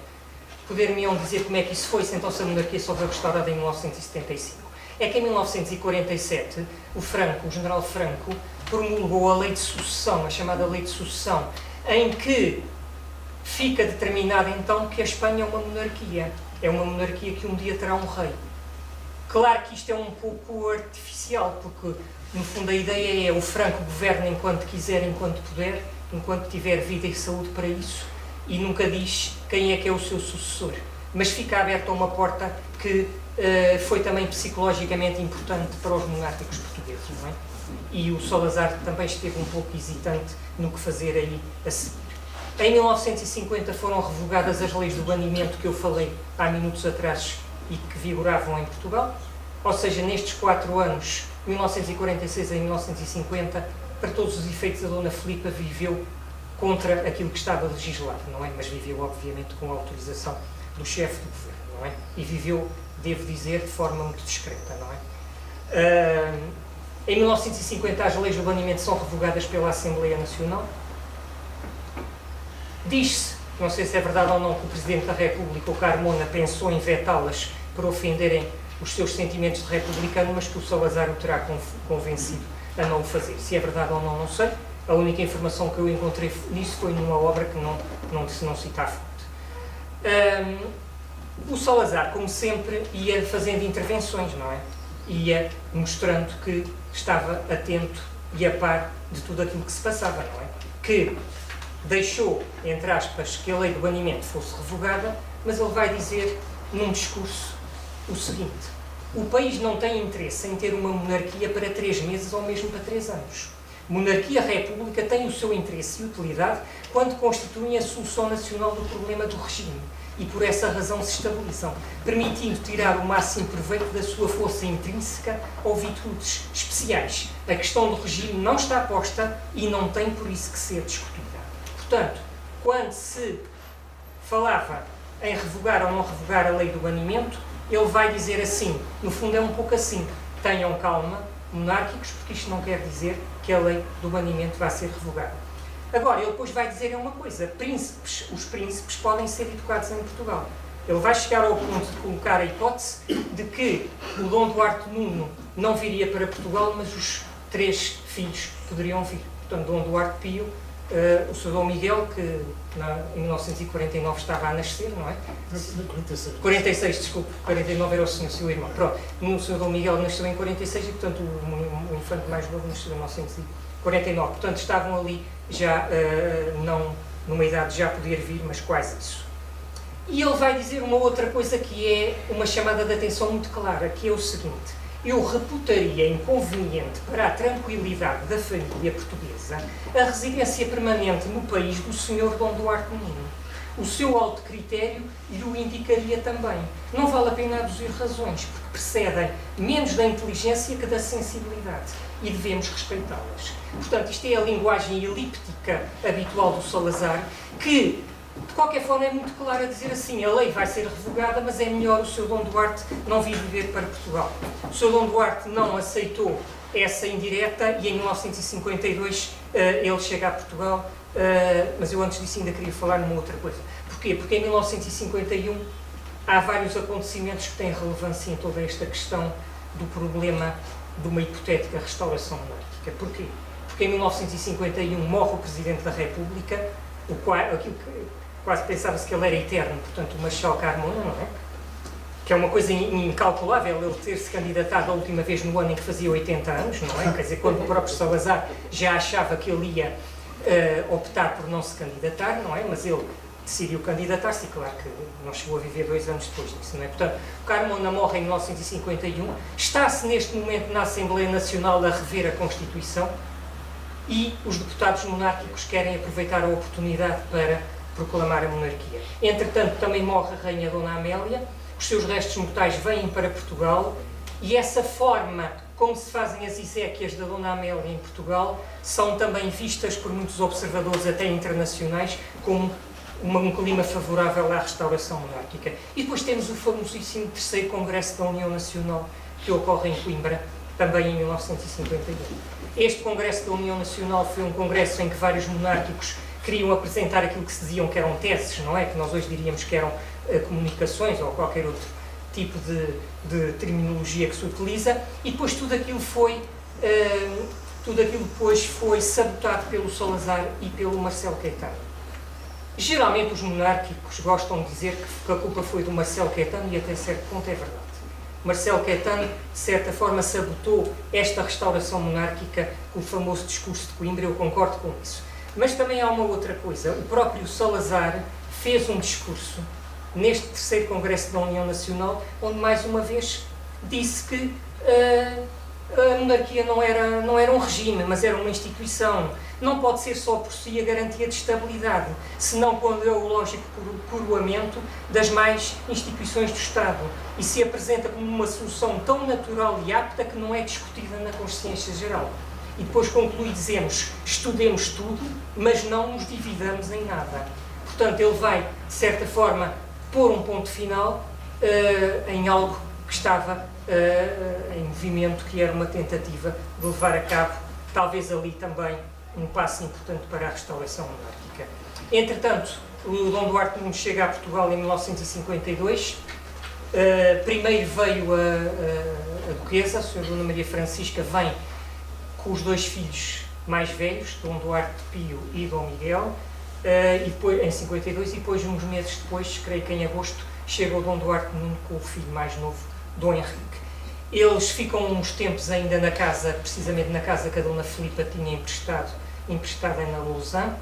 Poder-me-ão dizer como é que isso foi, se então a monarquia só foi restaurada em 1975. É que em 1947, o general Franco, promulgou a lei de sucessão, a chamada lei de sucessão, em que fica determinado então que a Espanha é uma monarquia. É uma monarquia que um dia terá um rei. Claro que isto é um pouco artificial, porque no fundo a ideia é o Franco governa enquanto quiser, enquanto puder, enquanto tiver vida e saúde para isso, e nunca diz quem é que é o seu sucessor. Mas fica aberta uma porta que foi também psicologicamente importante para os monárquicos portugueses, não é? E o Salazar também esteve um pouco hesitante no que fazer aí a seguir. Em 1950 foram revogadas as leis do banimento que eu falei há minutos atrás e que vigoravam em Portugal, ou seja, nestes 4 anos, 1946 a 1950, para todos os efeitos a Dona Filipa viveu contra aquilo que estava legislado, não é? Mas viveu, obviamente, com a autorização do chefe do governo, não é? E viveu, devo dizer, de forma muito discreta, não é? Em 1950 as leis do banimento são revogadas pela Assembleia Nacional. Diz-se, não sei se é verdade ou não, que o Presidente da República, o Carmona, pensou em vetá-las por ofenderem os seus sentimentos de republicano, mas que o Salazar o terá convencido a não o fazer. Se é verdade ou não, não sei. A única informação que eu encontrei nisso foi numa obra que não cita a fonte. O Salazar, como sempre, ia fazendo intervenções, não é? Ia mostrando que estava atento e a par de tudo aquilo que se passava, não é? Que deixou, entre aspas, que a lei do banimento fosse revogada, mas ele vai dizer num discurso o seguinte: o país não tem interesse em ter uma monarquia para 3 meses ou mesmo para 3 anos. Monarquia-república tem o seu interesse e utilidade quando constituem a solução nacional do problema do regime e por essa razão se estabilizam, permitindo tirar o máximo proveito da sua força intrínseca ou virtudes especiais. A questão do regime não está posta e não tem por isso que ser discutida. Portanto, quando se falava em revogar ou não revogar a lei do banimento, ele vai dizer assim, no fundo é um pouco assim: tenham calma, monárquicos, porque isto não quer dizer que a lei do banimento vai ser revogada. Agora, ele depois vai dizer uma coisa: os príncipes podem ser educados em Portugal. Ele vai chegar ao ponto de colocar a hipótese de que o Dom Duarte IX não viria para Portugal, mas os 3 filhos poderiam vir. Portanto, Dom Duarte Pio, o Sr. Dom Miguel, que em 1949 estava a nascer, não é? 46, desculpe, 49 era o seu irmão. Pronto, o Sr. Dom Miguel nasceu em 46 e, portanto, o infante mais novo nasceu em 1949. Portanto, estavam ali já, não numa idade de já poder vir, mas quase isso. E ele vai dizer uma outra coisa que é uma chamada de atenção muito clara, que é o seguinte: eu reputaria inconveniente para a tranquilidade da família portuguesa a residência permanente no país do Sr. Dom Duarte IX. O seu alto critério lhe o indicaria também. Não vale a pena aduzir razões, porque precedem menos da inteligência que da sensibilidade, e devemos respeitá-las. Portanto, isto é a linguagem elíptica habitual do Salazar, que De qualquer forma, é muito claro a dizer assim, a lei vai ser revogada, mas é melhor o Sr. Dom Duarte não vir viver para Portugal. O Sr. Dom Duarte não aceitou essa indireta e em 1952 ele chega a Portugal, mas eu antes disso ainda queria falar numa outra coisa. Porquê? Porque em 1951 há vários acontecimentos que têm relevância em toda esta questão do problema de uma hipotética restauração monárquica. Porquê? Porque em 1951 morre o Presidente da República, aquilo que quase pensava-se que ele era eterno, portanto o Marechal Carmona, não é? Que é uma coisa incalculável ele ter-se candidatado a última vez no ano em que fazia 80 anos, não é? Quer dizer, quando o próprio Salazar já achava que ele ia optar por não se candidatar, não é? Mas ele decidiu candidatar-se e claro que não chegou a viver 2 anos depois disso, não é? Portanto, o Carmona morre em 1951, está-se neste momento na Assembleia Nacional a rever a Constituição e os deputados monárquicos querem aproveitar a oportunidade para proclamar a monarquia. Entretanto, também morre a Rainha Dona Amélia, os seus restos mortais vêm para Portugal e essa forma como se fazem as exéquias da Dona Amélia em Portugal são também vistas por muitos observadores, até internacionais, como um clima favorável à restauração monárquica. E depois temos o famosíssimo 3º Congresso da União Nacional, que ocorre em Coimbra, também em 1951. Este Congresso da União Nacional foi um congresso em que vários monárquicos queriam apresentar aquilo que se diziam que eram teses, não é? Que nós hoje diríamos que eram comunicações ou qualquer outro tipo de terminologia que se utiliza, e depois tudo aquilo depois foi sabotado pelo Salazar e pelo Marcelo Caetano. Geralmente os monárquicos gostam de dizer que a culpa foi do Marcelo Caetano e até certo ponto é verdade. Marcelo Caetano, de certa forma, sabotou esta restauração monárquica com o famoso discurso de Coimbra, eu concordo com isso. Mas também há uma outra coisa, o próprio Salazar fez um discurso neste 3º Congresso da União Nacional, onde mais uma vez disse que a monarquia não era um regime, mas era uma instituição. Não pode ser só por si a garantia de estabilidade, senão quando é o lógico coroamento das mais instituições do Estado e se apresenta como uma solução tão natural e apta que não é discutida na consciência geral. E depois conclui, dizemos, estudemos tudo, mas não nos dividamos em nada. Portanto, ele vai, de certa forma, pôr um ponto final em algo que estava em movimento, que era uma tentativa de levar a cabo, talvez ali também, um passo importante para a restauração monárquica. Entretanto, o Dom Duarte Nunes chega a Portugal em 1952. Primeiro veio a Duquesa, a Sra. Dona Maria Francisca, vem com os 2 filhos mais velhos, Dom Duarte Pio e Dom Miguel, e depois, em 52, e depois, uns meses depois, creio que em agosto, chega o Dom Duarte Nunes com o filho mais novo, Dom Henrique. Eles ficam uns tempos ainda na casa, precisamente na casa que a Dona Filipa tinha emprestada na Lousã,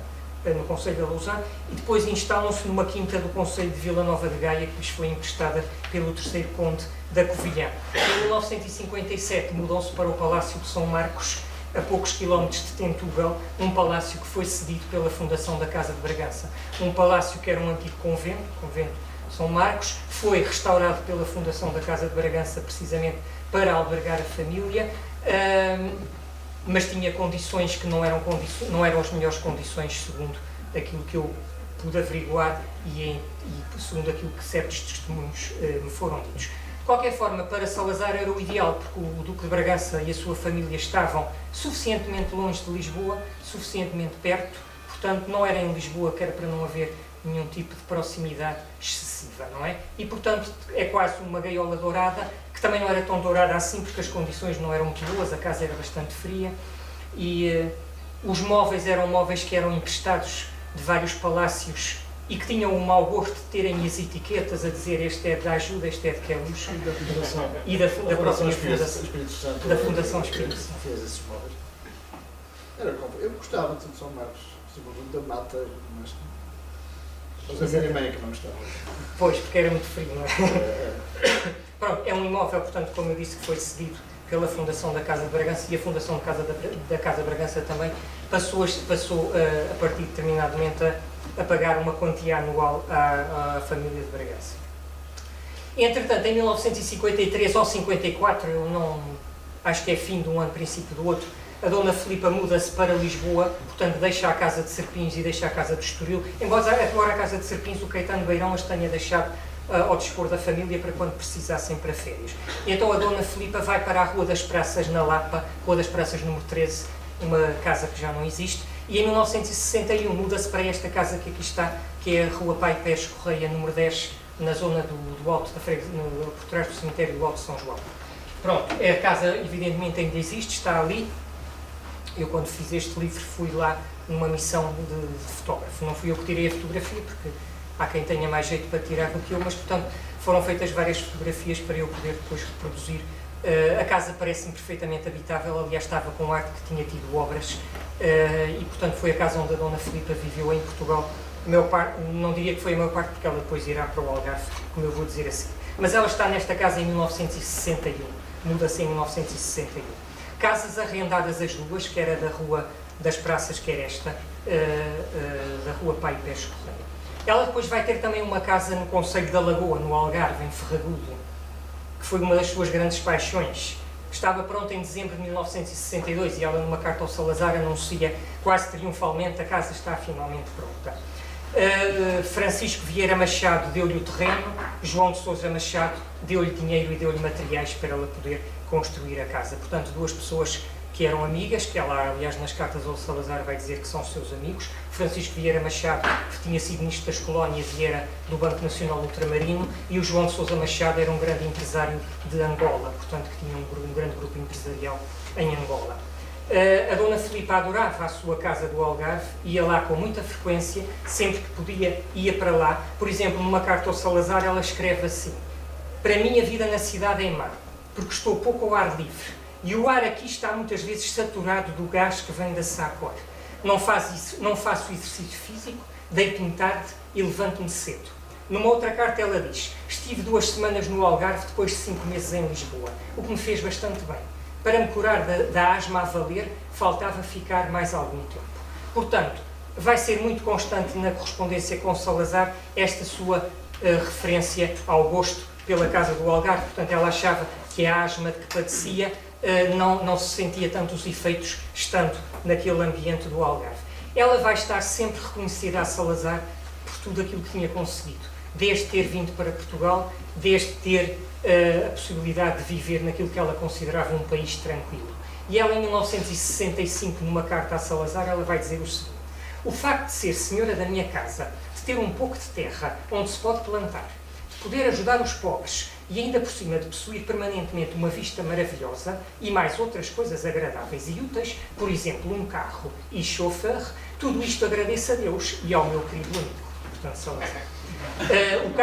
no Conselho da Lousã, e depois instalam-se numa quinta do Conselho de Vila Nova de Gaia, que lhes foi emprestada pelo 3º Conde da Covilhã. Em 1957 mudam-se para o Palácio de São Marcos, a poucos quilómetros de Tentúbel, um palácio que foi cedido pela Fundação da Casa de Bragança. Um palácio que era um antigo convento, convento de São Marcos, foi restaurado pela Fundação da Casa de Bragança precisamente para albergar a família, mas tinha condições que não eram as melhores condições, segundo aquilo que eu pude averiguar e segundo aquilo que certos testemunhos me foram ditos. De qualquer forma, para Salazar era o ideal, porque o Duque de Bragança e a sua família estavam suficientemente longe de Lisboa, suficientemente perto, portanto não era em Lisboa que era para não haver nenhum tipo de proximidade excessiva, não é? E, portanto, é quase uma gaiola dourada, que também não era tão dourada assim, porque as condições não eram muito boas, a casa era bastante fria, e os móveis eram móveis que eram emprestados de vários palácios e que tinham o mau gosto de terem as etiquetas a dizer este é da ajuda, este é de Queluz, e da própria Fundação Espírito Santo. Fez esses móveis. Eu gostava de São Marcos, sobretudo da mata, mas a minha mãe que não gostava. Pois, porque era muito frio, não é? Pronto, é um imóvel, portanto, como eu disse, que foi cedido pela Fundação da Casa de Bragança, e a Fundação da Casa de Bragança também passou a partir de determinado momento a pagar uma quantia anual à família de Bragança. Entretanto, em 1953 ou 54, eu não acho que é fim de um ano, princípio do outro, A Dona Filipa muda-se para Lisboa, portanto deixa a casa de Serpins e deixa a casa de Estoril, embora a casa de Serpins o Caetano Beirão as tenha deixado ao dispor da família para quando precisassem para férias. E então a Dona Filipa vai para a Rua das Praças, na Lapa, Rua das Praças número 13, uma casa que já não existe, e em 1961 muda-se para esta casa que aqui está, que é a Rua Pai Pérez Correia, número 10, na zona do Alto da Freguesia, por trás do cemitério do Alto de São João. Pronto, a casa evidentemente ainda existe, está ali. Eu quando fiz este livro fui lá numa missão de fotógrafo. Não fui eu que tirei a fotografia, porque há quem tenha mais jeito para tirar do que eu, mas portanto foram feitas várias fotografias para eu poder depois reproduzir. A casa parece-me perfeitamente habitável, aliás estava com arte que tinha tido obras e portanto foi a casa onde a Dona Filipa viveu em Portugal. Não diria que foi a maior parte, porque ela depois irá para o Algarve, como eu vou dizer assim. Mas ela está nesta casa em 1961, muda-se em 1961. Casas arrendadas as duas, que era da Rua das Praças, que era esta, da Rua Pai Pérez Correia. Ela depois vai ter também uma casa no Concelho da Lagoa, no Algarve, em Ferragudo, que foi uma das suas grandes paixões. Estava pronta em dezembro de 1962 e ela, numa carta ao Salazar, anuncia quase triunfalmente: a casa está finalmente pronta. Francisco Vieira Machado deu-lhe o terreno, João de Sousa Machado deu-lhe dinheiro e deu-lhe materiais para ela poder construir a casa. Portanto, duas pessoas que eram amigas, que ela, aliás, nas cartas ao Salazar vai dizer que são seus amigos. Francisco Vieira Machado, que tinha sido ministro das Colónias e era do Banco Nacional Ultramarino, e o João de Sousa Machado era um grande empresário de Angola, portanto, que tinha um grande grupo empresarial em Angola. A Dona Filipa adorava a sua casa do Algarve, ia lá com muita frequência, sempre que podia ia para lá. Por exemplo, numa carta ao Salazar ela escreve assim: para mim a vida na cidade é má, porque estou pouco ao ar livre, e o ar aqui está muitas vezes saturado do gás que vem da SACOR. Não faço exercício físico, deito-me tarde e levanto-me cedo. Numa outra carta ela diz: estive 2 semanas no Algarve depois de 5 meses em Lisboa, o que me fez bastante bem. Para me curar da asma a valer, faltava ficar mais algum tempo. Portanto, vai ser muito constante na correspondência com Salazar esta sua referência ao gosto pela casa do Algarve. Portanto, ela achava que a asma de que padecia não se sentia tanto os efeitos estando naquele ambiente do Algarve. Ela vai estar sempre reconhecida a Salazar por tudo aquilo que tinha conseguido, desde ter vindo para Portugal, desde ter a possibilidade de viver naquilo que ela considerava um país tranquilo. E ela, em 1965, numa carta a Salazar, ela vai dizer o seguinte: o facto de ser senhora da minha casa, de ter um pouco de terra onde se pode plantar, de poder ajudar os pobres e ainda por cima de possuir permanentemente uma vista maravilhosa e mais outras coisas agradáveis e úteis, por exemplo, um carro e chofer, tudo isto agradeço a Deus e ao meu querido amigo. Portanto, Salazar. O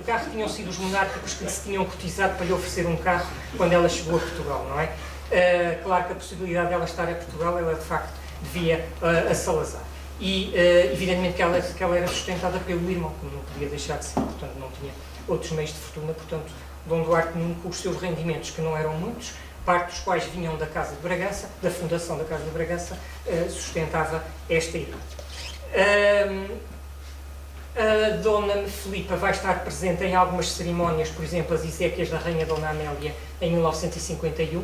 carro tinham sido os monárquicos que se tinham cotizado para lhe oferecer um carro quando ela chegou a Portugal, não é? Claro que a possibilidade dela estar a Portugal, ela de facto devia a Salazar. E evidentemente que ela era sustentada pelo irmão, que não podia deixar de ser, portanto não tinha outros meios de fortuna. Portanto, Dom Duarte Nuno, com os seus rendimentos, que não eram muitos, parte dos quais vinham da Casa de Bragança, da fundação da Casa de Bragança, sustentava esta irmã. A Dona Filipa vai estar presente em algumas cerimónias, por exemplo, as exéquias da Rainha Dona Amélia em 1951.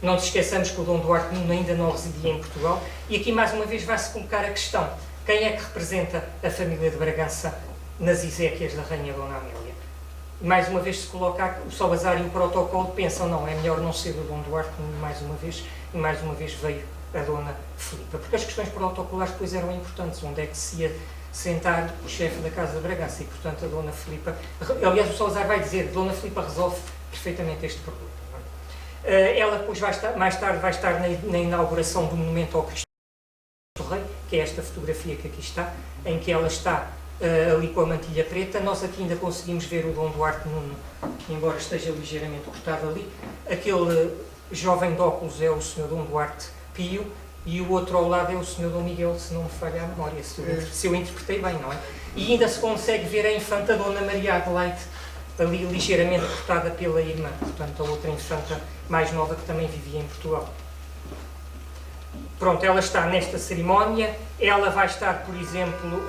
Não nos esqueçamos que o Dom Duarte Nuno ainda não residia em Portugal. E aqui, mais uma vez, vai-se colocar a questão: quem é que representa a família de Bragança nas exéquias da Rainha Dona Amélia? Mais uma vez se coloca o Salazar e o protocolo, pensam: não, é melhor não ser o Dom Duarte Nuno mais uma vez, e mais uma vez veio a Dona Filipa. Porque as questões protocolares depois eram importantes: onde é que se ia sentar o chefe da Casa de Bragança, e portanto a Dona Filipa, aliás o Salazar vai dizer, Dona Filipa resolve perfeitamente este problema. Ela depois mais tarde vai estar na inauguração do monumento ao Cristo Rei, que é esta fotografia que aqui está, em que ela está ali com a mantilha preta. Nós aqui ainda conseguimos ver o Dom Duarte Nuno, embora esteja ligeiramente cortado ali. Aquele jovem de óculos é o Sr. Dom Duarte Pio, e o outro ao lado é o Sr. Dom Miguel, se não me falha a memória, se eu interpretei bem, não é? E ainda se consegue ver a infanta Dona Maria Adelaide, ali ligeiramente cortada pela irmã, portanto a outra infanta mais nova que também vivia em Portugal. Pronto, ela está nesta cerimónia, ela vai estar, por exemplo...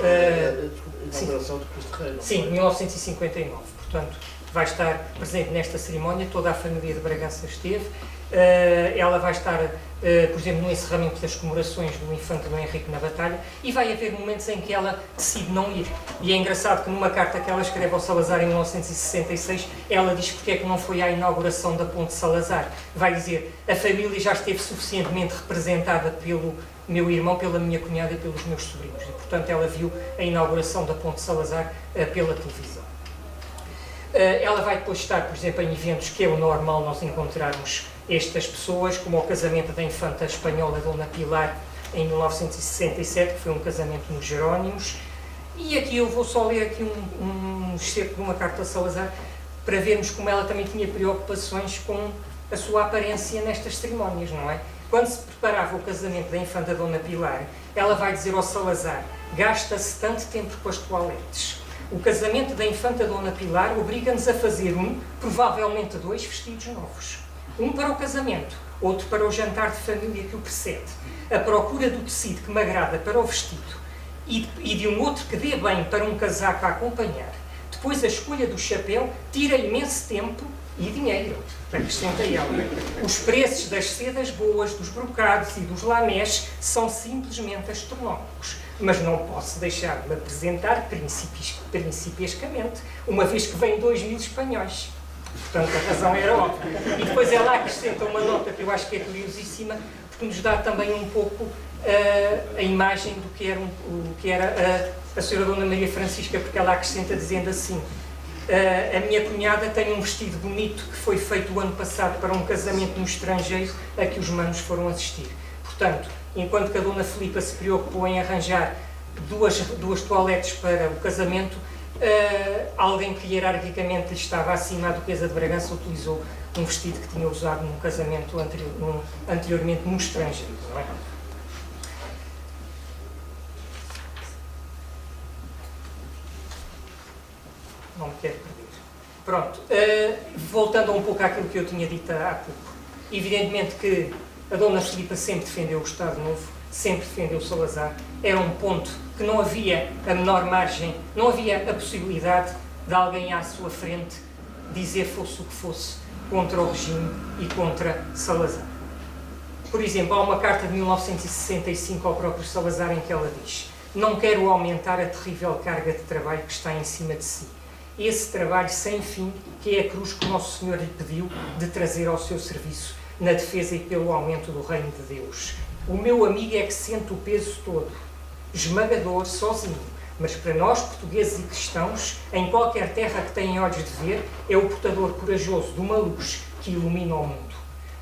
inauguração do Cristo Rei, não é? Sim, 1959, portanto vai estar presente nesta cerimónia, toda a família de Bragança esteve. ela vai estar, por exemplo, no encerramento das comemorações do infante Dom Henrique na batalha, e vai haver momentos em que ela decide não ir. E é engraçado que numa carta que ela escreve ao Salazar em 1966, ela diz porque é que não foi à inauguração da Ponte Salazar. Vai dizer, a família já esteve suficientemente representada pelo meu irmão, pela minha cunhada e pelos meus sobrinhos. E, portanto, ela viu a inauguração da Ponte Salazar pela televisão. Ela vai depois estar, por exemplo, em eventos que é o normal nós encontrarmos estas pessoas, como o casamento da infanta espanhola Dona Pilar em 1967, que foi um casamento nos Jerónimos. E aqui eu vou só ler aqui um excerto de uma carta a Salazar, para vermos como ela também tinha preocupações com a sua aparência nestas cerimónias, não é? Quando se preparava o casamento da infanta Dona Pilar, ela vai dizer ao Salazar, gasta-se tanto tempo com as toaletes. O casamento da infanta Dona Pilar obriga-nos a fazer provavelmente 2 vestidos novos. Um para o casamento, outro para o jantar de família que o precede. A procura do tecido que me agrada para o vestido e de um outro que dê bem para um casaco a acompanhar. Depois a escolha do chapéu tira imenso tempo e dinheiro, acrescenta ela. Os preços das sedas boas, dos brocados e dos lamés são simplesmente astronómicos. Mas não posso deixar de me apresentar principiescamente, uma vez que vêm 2.000 espanhóis. Portanto, a razão era óbvia. E depois ela acrescenta uma nota que eu acho que é curiosíssima, porque nos dá também um pouco a imagem do que era a senhora Dona Maria Francisca, porque ela acrescenta dizendo assim, a minha cunhada tem um vestido bonito que foi feito o ano passado para um casamento no estrangeiro a que os manos foram assistir. Portanto, enquanto que a Dona Filipa se preocupou em arranjar duas toaletes para o casamento, alguém que hierarquicamente lhe estava acima, a Duquesa de Bragança, utilizou um vestido que tinha usado num casamento anteriormente no estrangeiro. Não é? Não me quero perder. Pronto, voltando um pouco àquilo que eu tinha dito há pouco. Evidentemente que a Dona Filipa sempre defendeu o Estado Novo, sempre defendeu Salazar. Era um ponto que não havia a menor margem, não havia a possibilidade de alguém à sua frente dizer fosse o que fosse contra o regime e contra Salazar. Por exemplo, há uma carta de 1965 ao próprio Salazar em que ela diz: não quero aumentar a terrível carga de trabalho que está em cima de si. Esse trabalho sem fim, que é a cruz que Nosso Senhor lhe pediu de trazer ao seu serviço, na defesa e pelo aumento do reino de Deus. O meu amigo é que sente o peso todo, esmagador, sozinho, mas para nós, portugueses e cristãos, em qualquer terra que tenha olhos de ver, é o portador corajoso de uma luz que ilumina o mundo.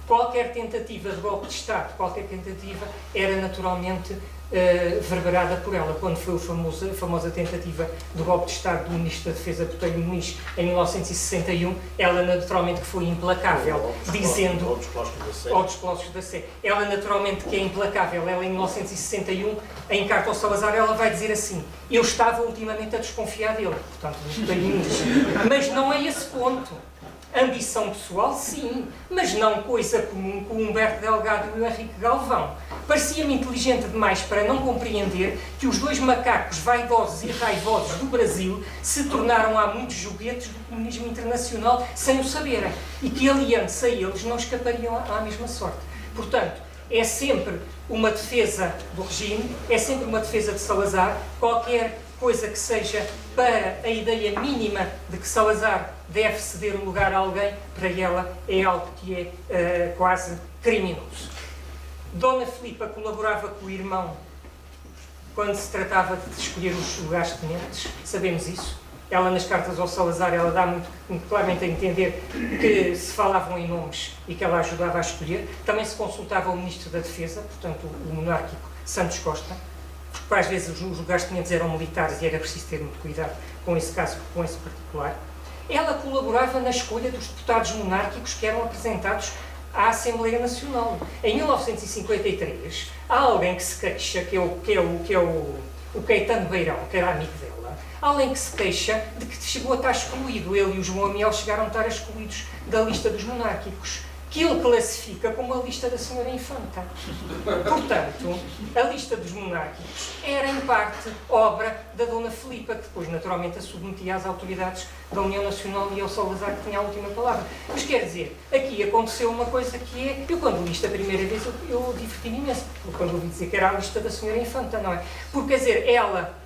Qualquer tentativa de golpe de Estado, qualquer tentativa, era naturalmente verberada por ela. Quando foi a famosa tentativa de golpe de Estado do Ministro da Defesa, Botelho Muniz, em 1961, ela naturalmente que foi implacável, dizendo... Ao Desclóssos da Sé. Ela naturalmente que é implacável. Ela, em 1961, em carta ao Salazar, ela vai dizer assim: eu estava ultimamente a desconfiar dele, portanto, Botelho Muniz. Mas não é esse ponto. Ambição pessoal, sim, mas não coisa comum com o Humberto Delgado e o Henrique Galvão. Parecia-me inteligente demais para não compreender que os 2 macacos vaidosos e raivosos do Brasil se tornaram há muitos joguetes do comunismo internacional sem o saberem e que, aliando-se a eles, não escapariam à mesma sorte. Portanto, é sempre uma defesa do regime, é sempre uma defesa de Salazar. Qualquer coisa que seja para a ideia mínima de que Salazar deve ceder um lugar a alguém, para ela é algo que é quase criminoso. Dona Filipa colaborava com o irmão quando se tratava de escolher os lugares-tenentes, sabemos isso. Ela, nas cartas ao Salazar, ela dá muito claramente a entender que se falavam em nomes e que ela ajudava a escolher. Também se consultava o Ministro da Defesa, portanto o monárquico Santos Costa, porque às vezes os lugares-tenentes eram militares e era preciso ter muito cuidado com esse caso, com esse particular. Ela colaborava na escolha dos deputados monárquicos que eram apresentados à Assembleia Nacional. Em 1953, há alguém que se queixa, que é o Caetano Beirão, que era amigo dela, alguém que se queixa de que chegou a estar excluído. Ele e o João Amiel chegaram a estar excluídos da lista dos monárquicos, que ele classifica como a lista da senhora Infanta. Portanto, a lista dos monárquicos era, em parte, obra da Dona Filipa, que depois, naturalmente, a submetia às autoridades da União Nacional e ao Salazar, que tinha a última palavra. Mas, quer dizer, aqui aconteceu uma coisa que é... Eu, quando li isto a primeira vez, eu diverti-me imenso, quando ouvi dizer que era a lista da senhora Infanta, não é? Porque, quer dizer, ela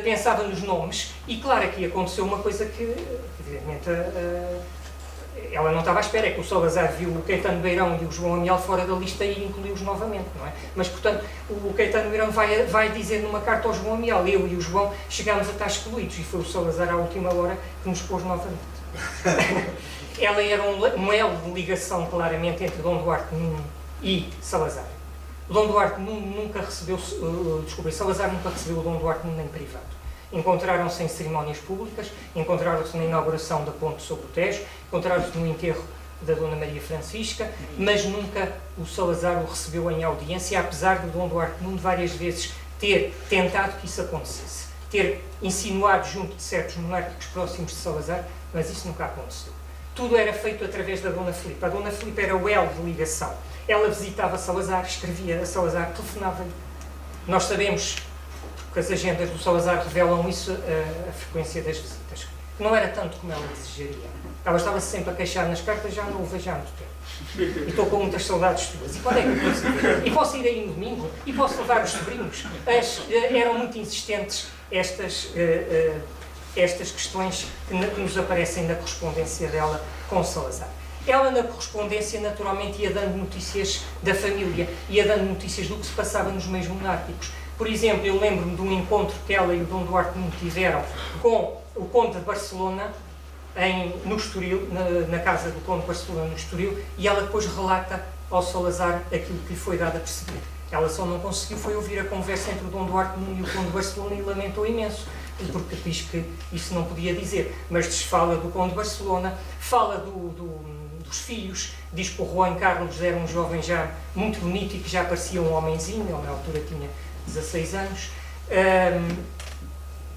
pensava nos nomes, e, claro, aqui aconteceu uma coisa que, evidentemente, ela não estava à espera, é que o Salazar viu o Caetano Beirão e o João Amiel fora da lista e incluiu-os novamente, não é? Mas, portanto, o Caetano Beirão vai dizer numa carta ao João Amiel, eu e o João chegámos a estar excluídos, e foi o Salazar à última hora que nos pôs novamente. Ela era um elo de ligação, claramente, entre Dom Duarte Nuno e Salazar. Dom Duarte Nuno nunca recebeu, Salazar nunca recebeu o Dom Duarte Nuno em privado. Encontraram-se em cerimónias públicas, encontraram-se na inauguração da ponte sobre o Tejo, encontraram-se no enterro da Dona Maria Francisca, mas nunca o Salazar o recebeu em audiência, apesar de Dom Duarte Nuno várias vezes ter tentado que isso acontecesse, ter insinuado junto de certos monárquicos próximos de Salazar, mas isso nunca aconteceu. Tudo era feito através da Dona Filipa. A Dona Filipa era o elo de ligação. Ela visitava Salazar, escrevia a Salazar, telefonava-lhe. Nós sabemos, porque as agendas do Salazar revelam isso, a frequência das visitas. Não era tanto como ela desejaria. Ela estava sempre a queixar nas cartas, já não o vejo há muito tempo. E estou com muitas saudades tuas. E quando é que eu posso ir? E posso ir aí no domingo? E posso levar os sobrinhos? Eram muito insistentes estas questões que nos aparecem na correspondência dela com Salazar. Ela, na correspondência, naturalmente ia dando notícias da família, ia dando notícias do que se passava nos meios monárquicos. Por exemplo, eu lembro-me de um encontro que ela e o Dom Duarte Nuno tiveram com o Conde de Barcelona, no Estoril, na casa do Conde de Barcelona, no Estoril, e ela depois relata ao Salazar aquilo que lhe foi dado a perceber. Ela só não conseguiu foi ouvir a conversa entre o Dom Duarte Nuno e o Conde de Barcelona e lamentou imenso, porque diz que isso não podia dizer. Mas fala do Conde de Barcelona, fala dos filhos, diz que o Juan Carlos era um jovem já muito bonito e que já parecia um homenzinho, ele na altura tinha 16 anos.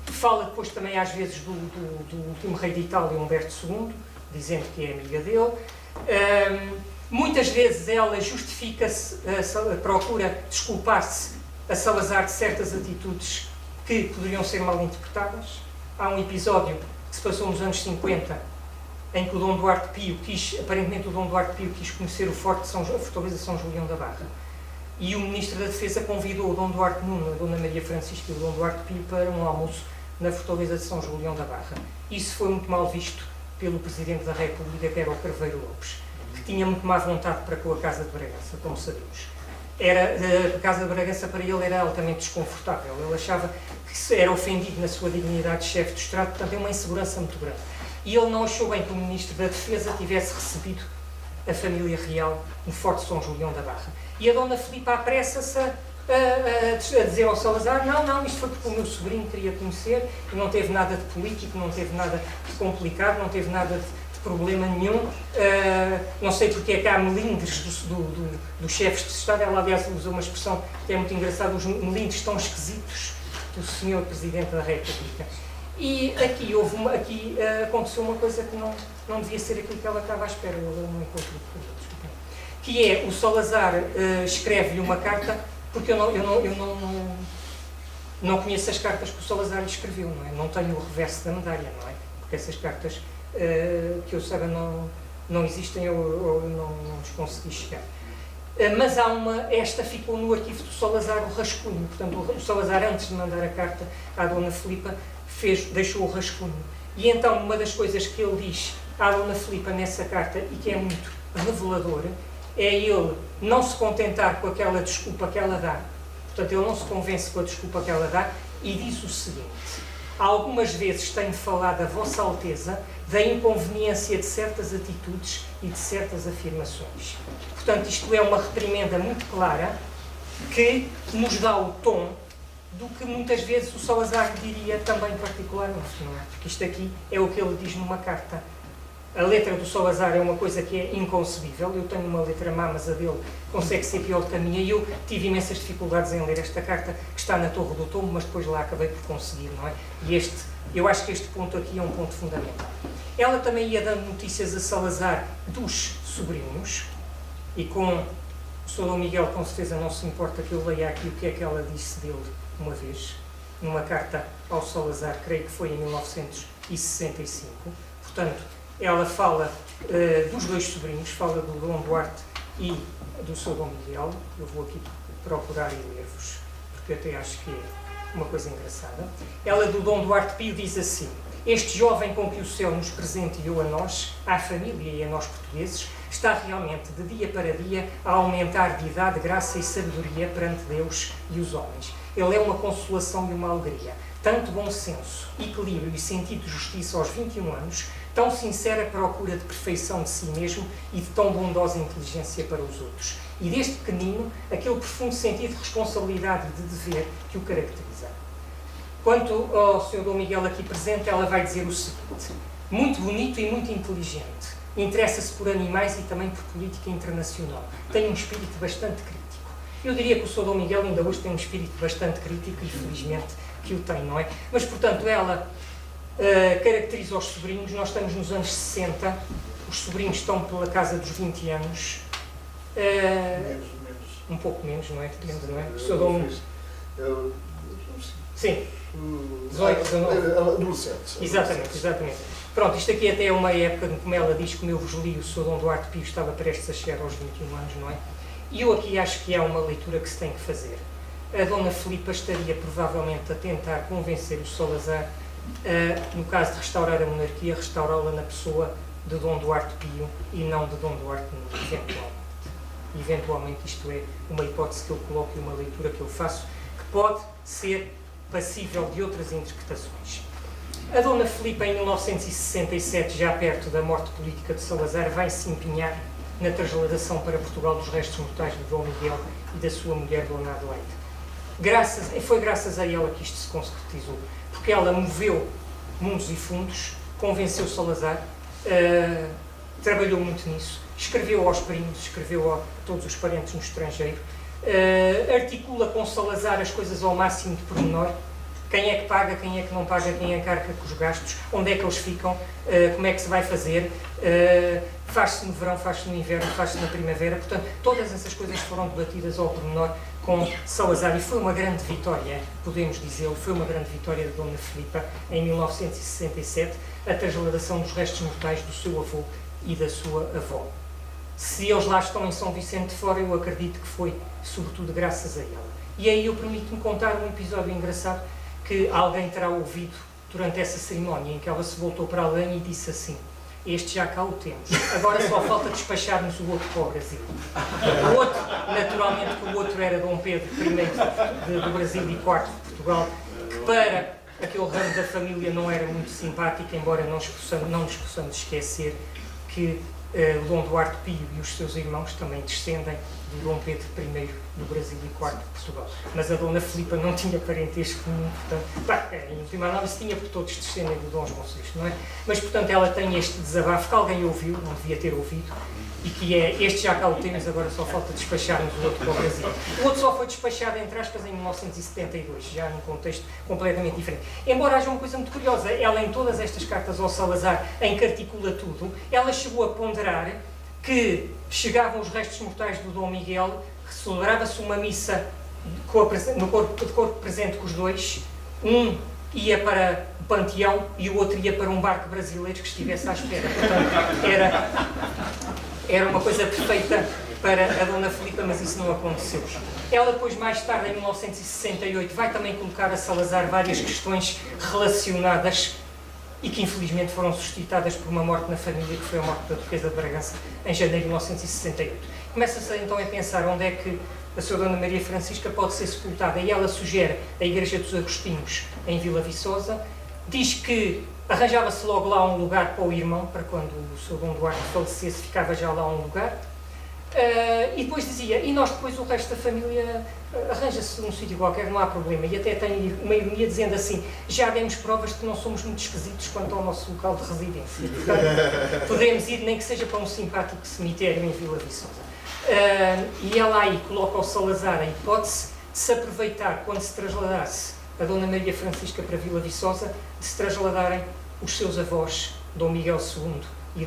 Fala depois também às vezes do último rei de Itália, Humberto II, dizendo que é amiga dele. Muitas vezes ela justifica-se, procura desculpar-se a Salazar de certas atitudes que poderiam ser mal interpretadas. Há um episódio que se passou nos anos 50 em que o Dom Duarte Pio aparentemente o Dom Duarte Pio quis conhecer o forte a fortaleza de São Julião da Barra. E o Ministro da Defesa convidou o Dom Duarte Nuno, a Dona Maria Francisca e o Dom Duarte Pio para um almoço na fortaleza de São Julião da Barra. Isso foi muito mal visto pelo Presidente da República, que era o Carveiro Lopes, que tinha muito má vontade para com a Casa de Bragança, como sabemos. A Casa de Bragança para ele era altamente desconfortável. Ele achava que era ofendido na sua dignidade de chefe de Estado, portanto é uma insegurança muito grande. E ele não achou bem que o Ministro da Defesa tivesse recebido a família real no Forte São Julião da Barra. E a Dona Filipa apressa-se a dizer ao Salazar, não, isto foi porque o meu sobrinho queria conhecer, e não teve nada de político, não teve nada de complicado, não teve nada de problema nenhum. Não sei porque é que há melindres dos chefes de Estado. Ela, aliás, usa uma expressão que é muito engraçada, os melindres tão esquisitos do Sr. Presidente da República. E aqui aconteceu uma coisa que não devia ser aquilo que ela estava à espera. Eu não encontro que é, o Salazar escreve-lhe uma carta, porque eu não conheço as cartas que o Salazar lhe escreveu, não é? Não tenho o reverso da medalha, não é? Porque essas cartas, que eu saiba, não existem ou não lhes consegui chegar. Mas esta ficou no arquivo do Salazar, o rascunho. Portanto, o Salazar, antes de mandar a carta à Dona Filipa, deixou o rascunho. E então, uma das coisas que ele diz à Dona Filipa nessa carta, e que é muito revelador, é ele não se contentar com aquela desculpa que ela dá. Portanto, ele não se convence com a desculpa que ela dá e diz o seguinte: algumas vezes tenho falado a Vossa Alteza da inconveniência de certas atitudes e de certas afirmações. Portanto, isto é uma reprimenda muito clara que nos dá o tom do que muitas vezes o Salazar diria também particularmente, não é? Porque isto aqui é o que ele diz numa carta A letra do Salazar é uma coisa que é inconcebível. Eu tenho uma letra má, mas a dele consegue ser pior do que a minha. E eu tive imensas dificuldades em ler esta carta, que está na Torre do Tombo, mas depois lá acabei por conseguir, não é? E eu acho que este ponto aqui é um ponto fundamental. Ela também ia dando notícias a Salazar dos sobrinhos, e com o Sr. Dom Miguel, com certeza não se importa que eu leia aqui o que é que ela disse dele uma vez, numa carta ao Salazar, creio que foi em 1965. Portanto, ela fala dos dois sobrinhos, fala do Dom Duarte e do Sr. Dom Miguel. Eu vou aqui procurar e ler-vos, porque até acho que é uma coisa engraçada. Ela, do Dom Duarte Pio, diz assim: este jovem com que o céu nos presenteou a nós, à família e a nós portugueses, está realmente, de dia para dia, a aumentar de idade, graça e sabedoria perante Deus e os homens. Ele é uma consolação e uma alegria. Tanto bom senso, equilíbrio e sentido de justiça aos 21 anos, tão sincera procura de perfeição de si mesmo e de tão bondosa inteligência para os outros. E deste pequenino, aquele profundo sentido de responsabilidade e de dever que o caracteriza. Quanto ao Sr. Dom Miguel aqui presente, ela vai dizer o seguinte: muito bonito e muito inteligente, interessa-se por animais e também por política internacional, tem um espírito bastante crítico. Eu diria que o Sr. Dom Miguel ainda hoje tem um espírito bastante crítico e felizmente que o tem, não é? Mas, portanto, ela caracteriza os sobrinhos. Nós estamos nos anos 60, os sobrinhos estão pela casa dos 20 anos, Menos. um pouco menos, não é? Depende, não é? O Sr. Dom... Sim, 18, 19. Adolescentes. Exatamente. Pronto, isto aqui até é uma época, como ela diz, como eu vos li, o Sr. Dom Duarte Pio estava prestes a chegar aos 21 anos, não é? E eu aqui acho que há uma leitura que se tem que fazer. A Dona Filipa estaria provavelmente a tentar convencer o Salazar, no caso de restaurar a monarquia, restaurá-la na pessoa de Dom Duarte Pio e não de Dom Duarte Nuno, eventualmente. Isto é uma hipótese que eu coloco e uma leitura que eu faço, que pode ser passível de outras interpretações. A Dona Filipa, em 1967, já perto da morte política de Salazar, vai se empenhar na transladação para Portugal dos restos mortais de Dom Miguel e da sua mulher, Dona Adelaide. Foi graças a ela que isto se concretizou, porque ela moveu mundos e fundos, convenceu Salazar, trabalhou muito nisso, escreveu aos primos, escreveu a todos os parentes no estrangeiro, articula com Salazar as coisas ao máximo de pormenor. Quem é que paga, quem é que não paga, quem é que arca com os gastos, onde é que eles ficam, como é que se vai fazer, faz-se no verão, faz-se no inverno, faz-se na primavera. Portanto, todas essas coisas foram debatidas ao pormenor com Salazar e foi uma grande vitória, podemos dizê-lo, foi uma grande vitória de Dona Filipa em 1967, a transladação dos restos mortais do seu avô e da sua avó. Se eles lá estão em São Vicente de Fora, eu acredito que foi sobretudo graças a ela. E aí eu permito-me contar um episódio engraçado que alguém terá ouvido durante essa cerimónia, em que ela se voltou para além e disse assim: este já cá o temos, agora só falta despacharmos o outro para o Brasil. O outro, naturalmente que o outro era Dom Pedro I do Brasil e IV de Portugal, que para aquele ramo da família não era muito simpático, embora não nos possamos esquecer que o Dom Duarte Pio e os seus irmãos também descendem do Dom Pedro I do Brasil e IV de Portugal. Mas a Dona Filipa não tinha parentesco nenhum, portanto, em última análise tinha, porque todos descendem do Dom João VI, não é? Mas, portanto, ela tem este desabafo que alguém ouviu, não devia ter ouvido, e que é: este já cá o temos, agora só falta despacharmos o outro para o Brasil. O outro só foi despachado, entre aspas, em 1972, já num contexto completamente diferente. Embora haja uma coisa muito curiosa, ela em todas estas cartas ao Salazar, em que articula tudo, ela chegou a ponderar que chegavam os restos mortais do Dom Miguel, celebrava-se uma missa no corpo presente com os dois, um ia para o Panteão e o outro ia para um barco brasileiro que estivesse à espera. Portanto, era uma coisa perfeita para a Dona Filipa, mas isso não aconteceu. Ela depois, mais tarde, em 1968, vai também colocar a Salazar várias questões relacionadas e que infelizmente foram suscitadas por uma morte na família, que foi a morte da Duquesa de Bragança, em janeiro de 1968. Começa-se então a pensar onde é que a sua Dona Maria Francisca pode ser sepultada, e ela sugere a Igreja dos Agostinhos, em Vila Viçosa. Diz que arranjava-se logo lá um lugar para o irmão, para quando o seu Dom Duarte falecesse, ficava já lá um lugar. E depois dizia, e nós depois o resto da família arranja-se num sítio qualquer, não há problema. E até tem uma ironia dizendo assim, já demos provas de que não somos muito esquisitos quanto ao nosso local de residência. Portanto, podemos ir nem que seja para um simpático cemitério em Vila Viçosa. E ela aí coloca ao Salazar a hipótese de se aproveitar, quando se trasladasse a Dona Maria Francisca para Vila Viçosa, de se trasladarem os seus avós, Dom Miguel II e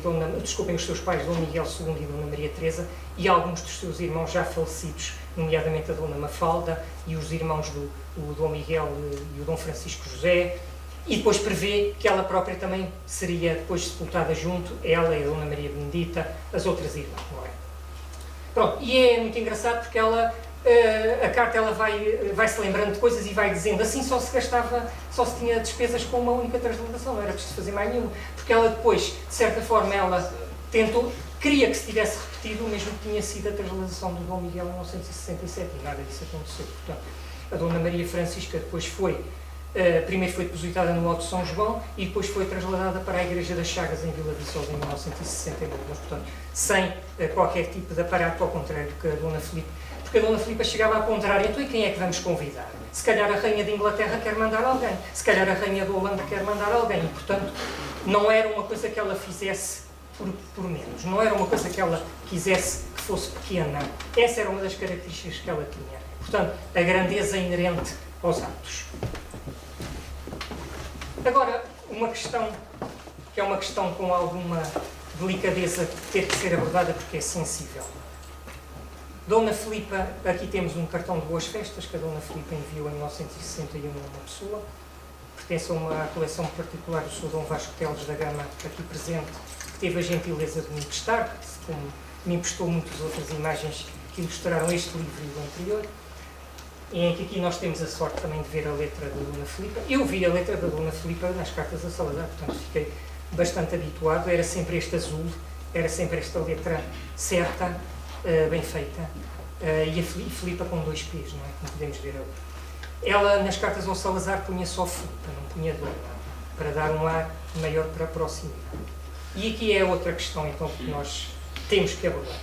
os seus pais, Dom Miguel II e Dona Maria Teresa, e alguns dos seus irmãos já falecidos, nomeadamente a Dona Mafalda e os irmãos o Dom Miguel e o Dom Francisco José, e depois prevê que ela própria também seria depois sepultada junto, ela e a Dona Maria Benedita, as outras irmãs, não é? Pronto, e é muito engraçado porque ela, a carta ela vai se lembrando de coisas e vai dizendo assim só se tinha despesas com uma única transladação, não era preciso fazer mais nenhuma, porque ela depois, de certa forma, ela queria que se tivesse repetido o mesmo que tinha sido a transladação do Dom Miguel em 1967 e nada disso aconteceu. Portanto, a Dona Maria Francisca depois primeiro foi depositada no Alto São João e depois foi trasladada para a Igreja das Chagas em Vila Viçosa em 1969, mas portanto sem qualquer tipo de aparato, ao contrário do que a Dona Filipa, porque a Dona Filipa chegava a ponderar, então e quem é que vamos convidar? Se calhar a Rainha de Inglaterra quer mandar alguém, se calhar a Rainha de Holanda quer mandar alguém, e portanto não era uma coisa que ela fizesse por menos, não era uma coisa que ela quisesse que fosse pequena, essa era uma das características que ela tinha, portanto a grandeza inerente aos atos. Agora, uma questão que é uma questão com alguma delicadeza de ter que ser abordada porque é sensível. Dona Filipa, aqui temos um cartão de boas festas que a Dona Filipa enviou em 1961 a uma pessoa, pertence a uma coleção particular do Sr. Dom Vasco Teles da Gama, aqui presente, que teve a gentileza de me emprestar, como me emprestou muitas outras imagens que ilustraram este livro e o anterior. Em que aqui nós temos a sorte também de ver a letra da Dona Filipa. Eu vi a letra da Dona Filipa nas cartas a Salazar, portanto fiquei bastante habituado. Era sempre este azul, era sempre esta letra certa, bem feita, e a Filipa com 2 P's, não é? Como podemos ver ali. Ela nas cartas ao Salazar punha só Filipa, não punha Dona, para dar um ar maior para a proximidade. E aqui é outra questão então que nós temos que abordar.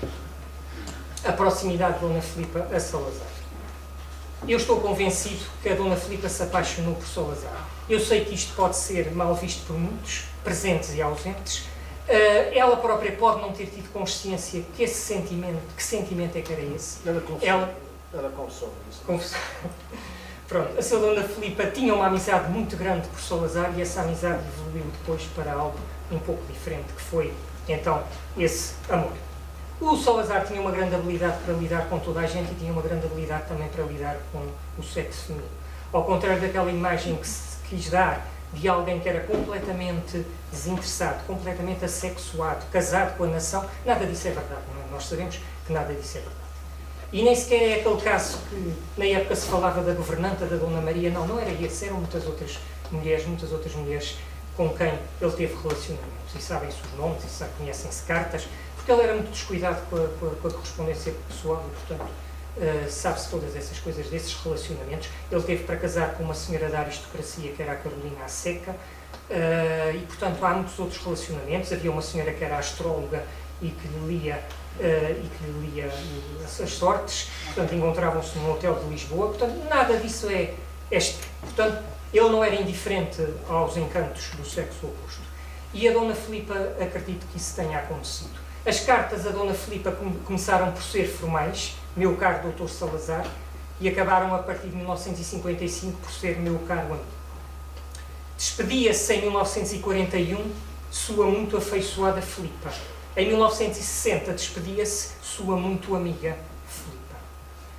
A proximidade de Dona Filipa a Salazar. Eu estou convencido que a Dona Filipa se apaixonou por Salazar. Eu sei que isto pode ser mal visto por muitos, presentes e ausentes. Ela própria pode não ter tido consciência que esse sentimento, que sentimento é que era esse. Ela confessou isso. Pronto, a sua Dona Filipa tinha uma amizade muito grande por Salazar e essa amizade evoluiu depois para algo um pouco diferente, que foi, então, esse amor. O Salazar tinha uma grande habilidade para lidar com toda a gente e tinha uma grande habilidade também para lidar com o sexo feminino. Ao contrário daquela imagem que se quis dar de alguém que era completamente desinteressado, completamente assexuado, casado com a nação, nada disso é verdade, não é? Nós sabemos que nada disso é verdade. E nem sequer é aquele caso que na época se falava da governanta, da Dona Maria, não era esse, eram muitas outras mulheres com quem ele teve relacionamentos, e sabem-se os nomes, e conhecem-se cartas, porque ele era muito descuidado com a correspondência pessoal e, portanto, sabe-se todas essas coisas, desses relacionamentos. Ele teve para casar com uma senhora da aristocracia, que era a Carolina a Seca, e, portanto, há muitos outros relacionamentos. Havia uma senhora que era astróloga e que lhe lia as sortes, portanto, encontravam-se num hotel de Lisboa, portanto, nada disso é portanto, ele não era indiferente aos encantos do sexo oposto. E a Dona Filipa, acredito que isso tenha acontecido. As cartas a Dona Filipa começaram por ser formais, meu caro Dr. Salazar, e acabaram a partir de 1955 por ser meu caro amigo. Despedia-se em 1941, sua muito afeiçoada Filipa. Em 1960 despedia-se, sua muito amiga Filipa.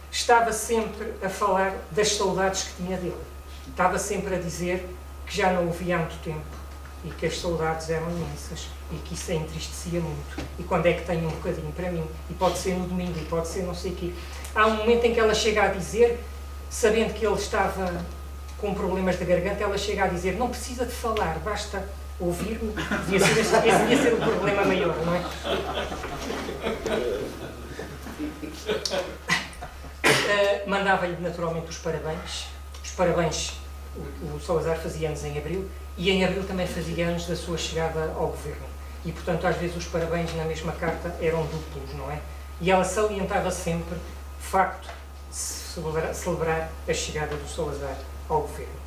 Estava sempre a falar das saudades que tinha dele. Estava sempre a dizer que já não o via há muito tempo e que as saudades eram imensas e que isso a entristecia muito. E quando é que tenho um bocadinho para mim? E pode ser no domingo, e pode ser não sei o quê. Há um momento em que ela chega a dizer, sabendo que ele estava com problemas de garganta, ela chega a dizer, não precisa de falar, basta ouvir-me. Esse devia ser o problema maior, não é? Mandava-lhe naturalmente os parabéns. Os parabéns, o Salazar fazia anos em abril, e em abril também fazia anos da sua chegada ao governo. E, portanto, às vezes os parabéns na mesma carta eram duplos, não é? E ela salientava sempre o facto de celebrar a chegada do Salazar ao governo.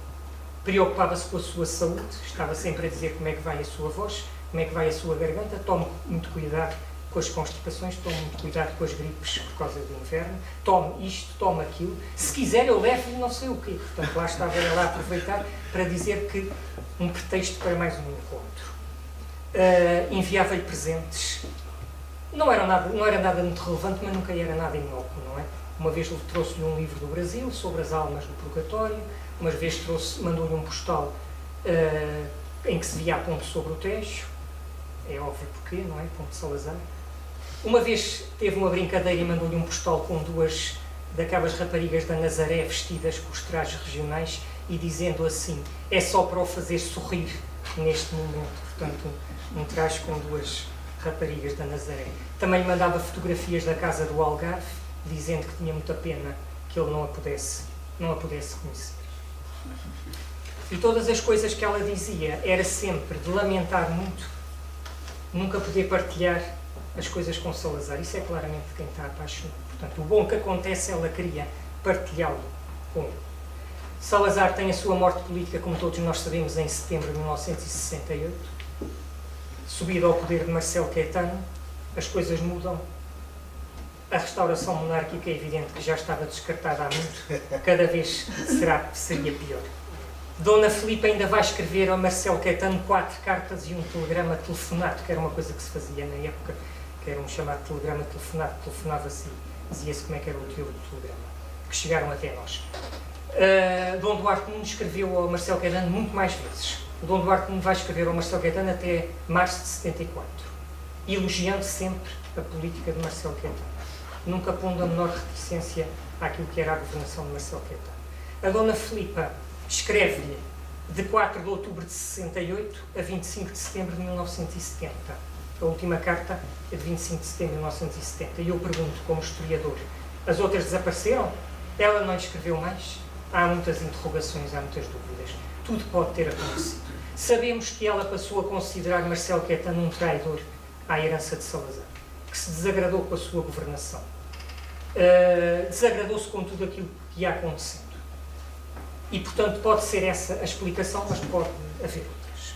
Preocupava-se com a sua saúde, estava sempre a dizer como é que vai a sua voz, como é que vai a sua garganta, tome muito cuidado com as constipações, tome muito cuidado com as gripes por causa do inverno, tome isto, tome aquilo, se quiser eu levo-lhe não sei o quê. Portanto, lá estava ela a aproveitar para dizer que um pretexto para mais um encontro. Enviava-lhe presentes, não era nada muito relevante, mas nunca era nada inócuo, não é? Uma vez trouxe-lhe um livro do Brasil sobre as almas do purgatório, uma vez mandou-lhe um postal em que se via a ponte sobre o Tejo, é óbvio porquê, não é? Ponte Salazar. Uma vez teve uma brincadeira e mandou-lhe um postal com duas daquelas raparigas da Nazaré vestidas com os trajes regionais e dizendo assim, é só para o fazer sorrir neste momento. Portanto, um traje com duas raparigas da Nazaré. Também lhe mandava fotografias da casa do Algarve, dizendo que tinha muita pena que ele não a pudesse conhecer. E todas as coisas que ela dizia era sempre de lamentar muito nunca poder partilhar as coisas com Salazar. Isso é claramente de quem está apaixonado. Portanto, o bom que acontece, ela queria partilhá-lo com ele. Salazar tem a sua morte política, como todos nós sabemos, em setembro de 1968. Subida ao poder de Marcelo Caetano, as coisas mudam. A restauração monárquica é evidente que já estava descartada há muito, cada vez seria pior. Dona Filipa ainda vai escrever ao Marcelo Caetano 4 cartas e um telegrama telefonado, que era uma coisa que se fazia na época, que era um chamado telegrama telefonado, telefonava-se e dizia-se como é que era o teor do telegrama, que chegaram até nós. Dom Duarte Nunes escreveu ao Marcelo Caetano muito mais vezes. O Dom Duarte Nunes vai escrever ao Marcelo Caetano até março de 74, elogiando sempre a política de Marcelo Caetano, nunca pondo a menor reticência àquilo que era a governação de Marcelo Caetano. A Dona Filipa escreve-lhe de 4 de outubro de 68 a 25 de setembro de 1970. A última carta é de 25 de setembro de 1970. E eu pergunto, como historiador, as outras desapareceram? Ela não escreveu mais? Há muitas interrogações, há muitas dúvidas. Tudo pode ter acontecido. Sabemos que ela passou a considerar Marcelo Caetano um traidor à herança de Salazar, que se desagradou com a sua governação. Desagradou-se com tudo aquilo que ia acontecendo. E, portanto, pode ser essa a explicação, mas pode haver outras.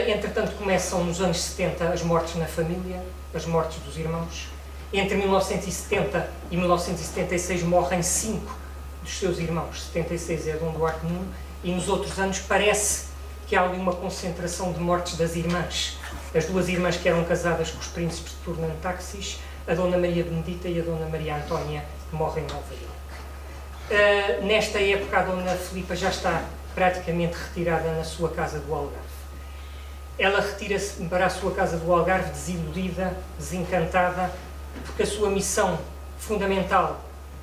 Entretanto, começam nos anos 70 as mortes na família, as mortes dos irmãos. Entre 1970 e 1976 morrem 5 dos seus irmãos. 76 é Dom Duarte Nuno, e nos outros anos parece que há ali uma concentração de mortes das irmãs. As duas irmãs que eram casadas com os príncipes de Turnantaxis, a Dona Maria Benedita e a Dona Maria Antónia, que morrem em Nova Iorque. Nesta época, a Dona Filipa já está praticamente retirada na sua casa do Algarve. Ela retira-se para a sua casa do Algarve desiludida, desencantada, porque a sua missão fundamental,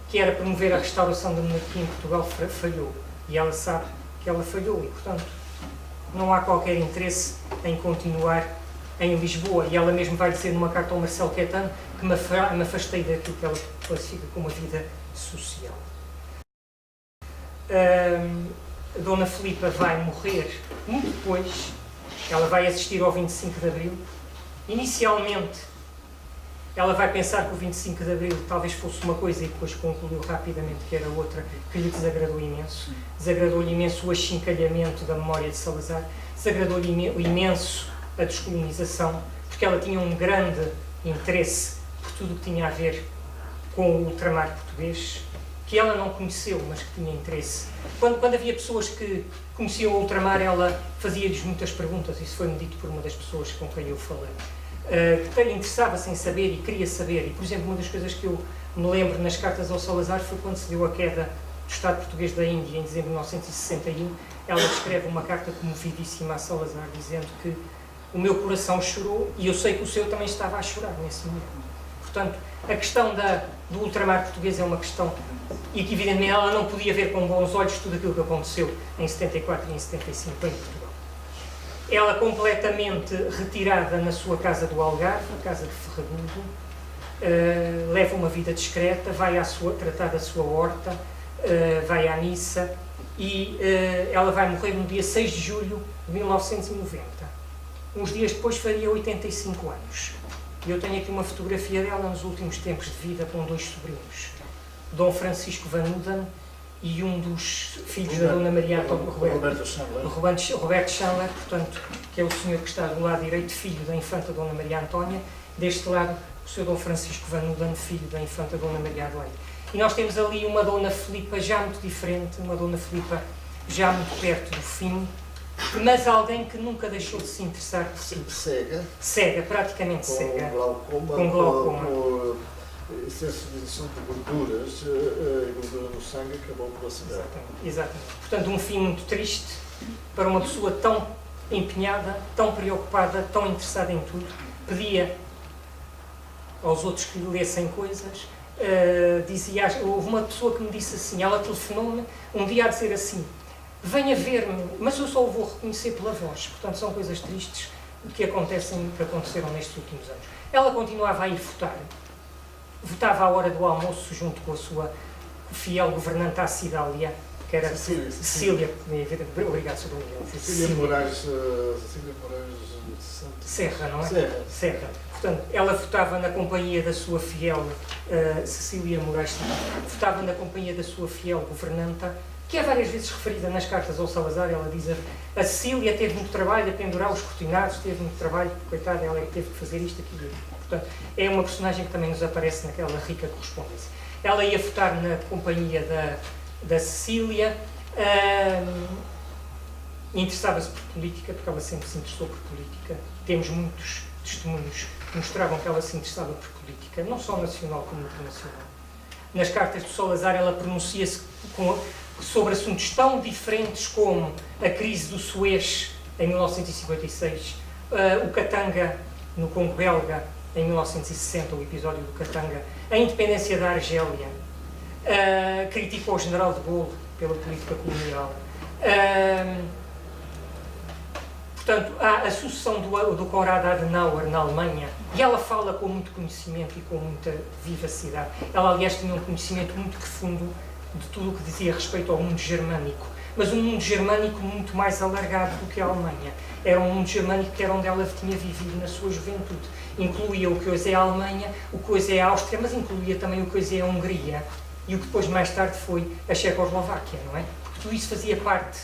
que era promover a restauração da monarquia em Portugal, falhou. E ela sabe que ela falhou e, portanto, não há qualquer interesse em continuar em Lisboa. E ela mesmo vai dizer numa carta ao Marcelo Caetano que me afastei daquilo que ela classifica como a vida social. A Dona Filipa vai morrer muito depois. Ela vai assistir ao 25 de Abril. Inicialmente, ela vai pensar que o 25 de Abril talvez fosse uma coisa e depois concluiu rapidamente que era outra, que lhe desagradou imenso. Desagradou-lhe imenso o achincalhamento da memória de Salazar, desagradou-lhe imenso a descolonização, porque ela tinha um grande interesse por tudo o que tinha a ver com o ultramar português, que ela não conheceu, mas que tinha interesse. Quando havia pessoas que conheciam o ultramar, ela fazia-lhes muitas perguntas. Isso foi-me dito por uma das pessoas com quem eu falei. Que interessava-se em saber e queria saber. E, por exemplo, uma das coisas que eu me lembro nas cartas ao Salazar foi quando se deu a queda do Estado português da Índia, em dezembro de 1961. Ela escreve uma carta comovidíssima a Salazar, dizendo que o meu coração chorou e eu sei que o seu também estava a chorar nesse momento. Portanto, a questão do ultramar português é uma questão e que, evidentemente, ela não podia ver com bons olhos tudo aquilo que aconteceu em 74 e em 75 em Portugal. Ela, completamente retirada na sua casa do Algarve, a casa de Ferragudo, leva uma vida discreta, vai tratar da sua horta, vai à missa e ela vai morrer no dia 6 de julho de 1990. Uns dias depois faria 85 anos. E eu tenho aqui uma fotografia dela nos últimos tempos de vida com 2 sobrinhos, Dom Francisco Van Uden e um dos filhos da Dona Maria Antónia, Roberto Chandler, portanto, que é o senhor que está do lado direito, filho da infanta Dona Maria Antónia, deste lado o Sr. Dom Francisco Van Uden, filho da infanta Dona Maria Adelaide. E nós temos ali uma Dona Filipa já muito diferente, uma Dona Filipa já muito perto do fim, mas alguém que nunca deixou de se interessar por si. Cega, praticamente cega. Com glaucoma. Por excesso de injeção de gorduras, a gordura no sangue acabou por acelerar. Exatamente. Portanto, um fim muito triste para uma pessoa tão empenhada, tão preocupada, tão interessada em tudo. Pedia aos outros que lhe lessem coisas. Houve uma pessoa que me disse assim, ela telefonou-me um dia a dizer assim: venha ver-me, mas eu só o vou reconhecer pela voz. Portanto, são coisas tristes que aconteceram nestes últimos anos. Ela continuava a ir votar. Votava à hora do almoço junto com a sua fiel governanta, a Cidália, que era Cecília. Obrigado, Sr. Domingos. Cecília Moraes Serra, não é? Serra. Portanto, ela votava na companhia da sua fiel Cecília Moraes, votava na companhia da sua fiel governanta, que é várias vezes referida nas cartas ao Salazar. Ela diz: a Cecília teve muito trabalho a pendurar os cortinados, teve muito trabalho, coitada, ela é que teve que fazer isto, aquilo. Portanto, é uma personagem que também nos aparece naquela rica correspondência. Ela ia votar na companhia da Cecília, interessava-se por política, porque ela sempre se interessou por política. Temos muitos testemunhos que mostravam que ela se interessava por política, não só nacional como internacional. Nas cartas do Salazar ela pronuncia-se sobre assuntos tão diferentes como a crise do Suez em 1956, o Katanga no Congo belga em 1960, o episódio do Katanga, a independência da Argélia, criticou o general de Gaulle pela política colonial. Portanto, há a sucessão do Konrad Adenauer na Alemanha, e ela fala com muito conhecimento e com muita vivacidade. Ela, aliás, tinha um conhecimento muito profundo de tudo o que dizia respeito ao mundo germânico, mas um mundo germânico muito mais alargado do que a Alemanha. Era um mundo germânico que era onde ela tinha vivido na sua juventude. Incluía o que hoje é a Alemanha, o que hoje é a Áustria, mas incluía também o que hoje é a Hungria e o que depois, mais tarde, foi a Checoslováquia, não é? Porque tudo isso fazia parte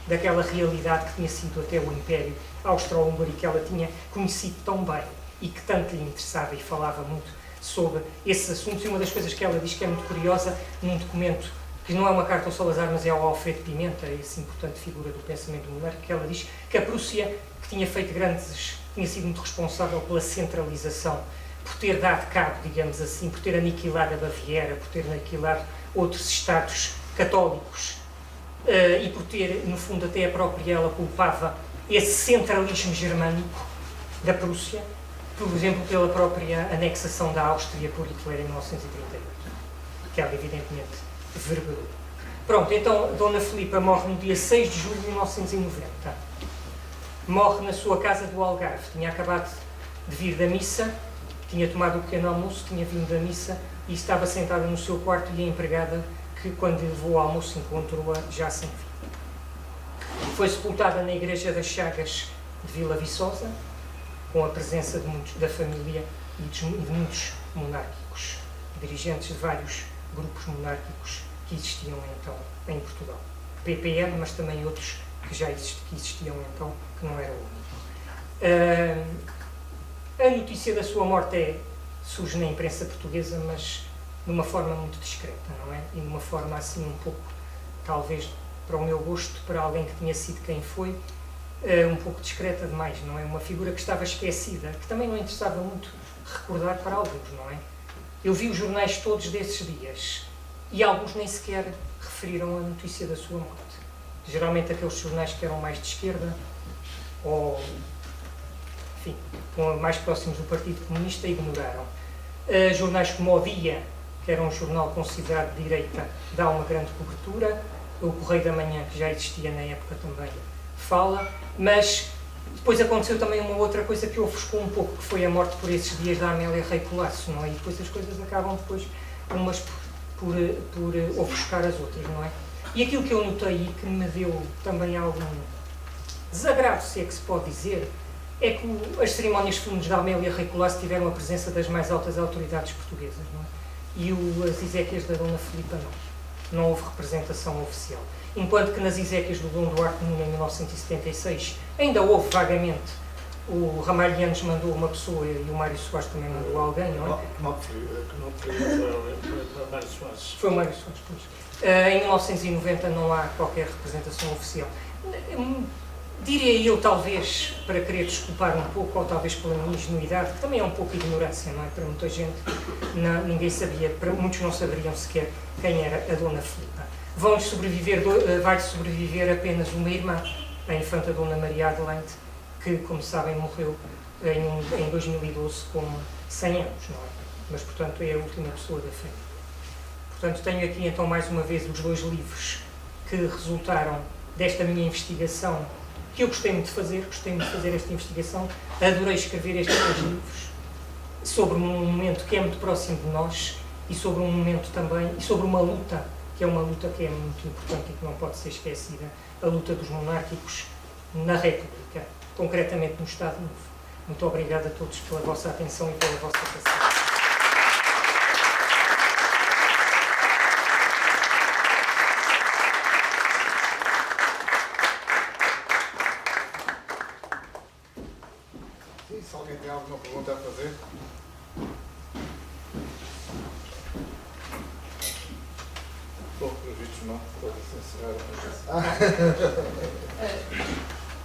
daquela realidade que tinha sido até o Império Austro-Húngaro, que ela tinha conhecido tão bem e que tanto lhe interessava, e falava muito sobre esses assuntos. E uma das coisas que ela diz que é muito curiosa, num documento que não é uma carta ao Salazar, mas é ao Alfredo Pimenta, essa importante figura do pensamento monárquico, que ela diz que a Prússia, que tinha sido muito responsável pela centralização, por ter dado cabo, digamos assim, por ter aniquilado a Baviera, por ter aniquilado outros Estados católicos, e por ter, no fundo, até a própria ela culpava esse centralismo germânico da Prússia, por exemplo, pela própria anexação da Áustria por Hitler em 1938, que ela, evidentemente, verbalhou. Pronto, então, Dona Filipa morre no dia 6 de julho de 1990. Morre na sua casa do Algarve. Tinha acabado de vir da missa, tinha tomado o pequeno almoço, tinha vindo da missa e estava sentada no seu quarto, e a empregada, que quando lhe levou ao almoço, encontrou-a já sem vida. Foi sepultada na Igreja das Chagas de Vila Viçosa, com a presença de muitos da família e de muitos monárquicos, dirigentes de vários grupos monárquicos que existiam então em Portugal. PPM, mas também outros que existiam então, que não era o único. A notícia da sua morte surge na imprensa portuguesa, mas de uma forma muito discreta, não é? E de uma forma assim um pouco, talvez para o meu gosto, para alguém que tinha sido quem foi, um pouco discreta demais, não é? Uma figura que estava esquecida, que também não interessava muito recordar para alguns, não é? Eu vi os jornais todos desses dias e alguns nem sequer referiram a notícia da sua morte. Geralmente aqueles jornais que eram mais de esquerda ou, enfim, mais próximos do Partido Comunista, ignoraram. Jornais como O Dia, que era um jornal considerado de direita, dá uma grande cobertura. O Correio da Manhã, que já existia na época, também fala, mas depois aconteceu também uma outra coisa que ofuscou um pouco, que foi a morte por esses dias da Amélia Rei Colasso, não é? E depois as coisas acabam depois umas por ofuscar as outras, não é? E aquilo que eu notei e que me deu também algum desagrado, se é que se pode dizer, é que as cerimónias fúnebres da Amélia Rei Colasso tiveram a presença das mais altas autoridades portuguesas, não é? E as exéquias da Dona Filipa não. Não houve representação oficial. Enquanto que nas exéquias do Dom Duarte Nuno, em 1976, ainda houve vagamente. O Ramalhianos mandou uma pessoa e o Mário Soares também mandou alguém, não é? Foi o Mário Soares, pois. Em 1990 não há qualquer representação oficial. Diria eu, talvez, para querer desculpar um pouco, ou talvez pela minha ingenuidade, que também é um pouco ignorância, não é? Para muita gente, ninguém sabia, para muitos não saberiam sequer quem era a Dona Filipa. Vai sobreviver apenas uma irmã, a infanta Dona Maria Adelaide, que, como sabem, morreu em 2012 com 100 anos, não é? Mas, portanto, é a última pessoa da família. Portanto, tenho aqui, então, mais uma vez, os 2 livros que resultaram desta minha investigação, que eu gostei muito de fazer esta investigação, adorei escrever estes 2 livros, sobre um momento que é muito próximo de nós, e sobre um momento também, e sobre uma luta, que é uma luta que é muito importante e que não pode ser esquecida, a luta dos monárquicos na República, concretamente no Estado Novo. Muito obrigado a todos pela vossa atenção e pela vossa paciência. Se alguém tem alguma pergunta a fazer? Pouco previstos, não? Pode-se encerrar.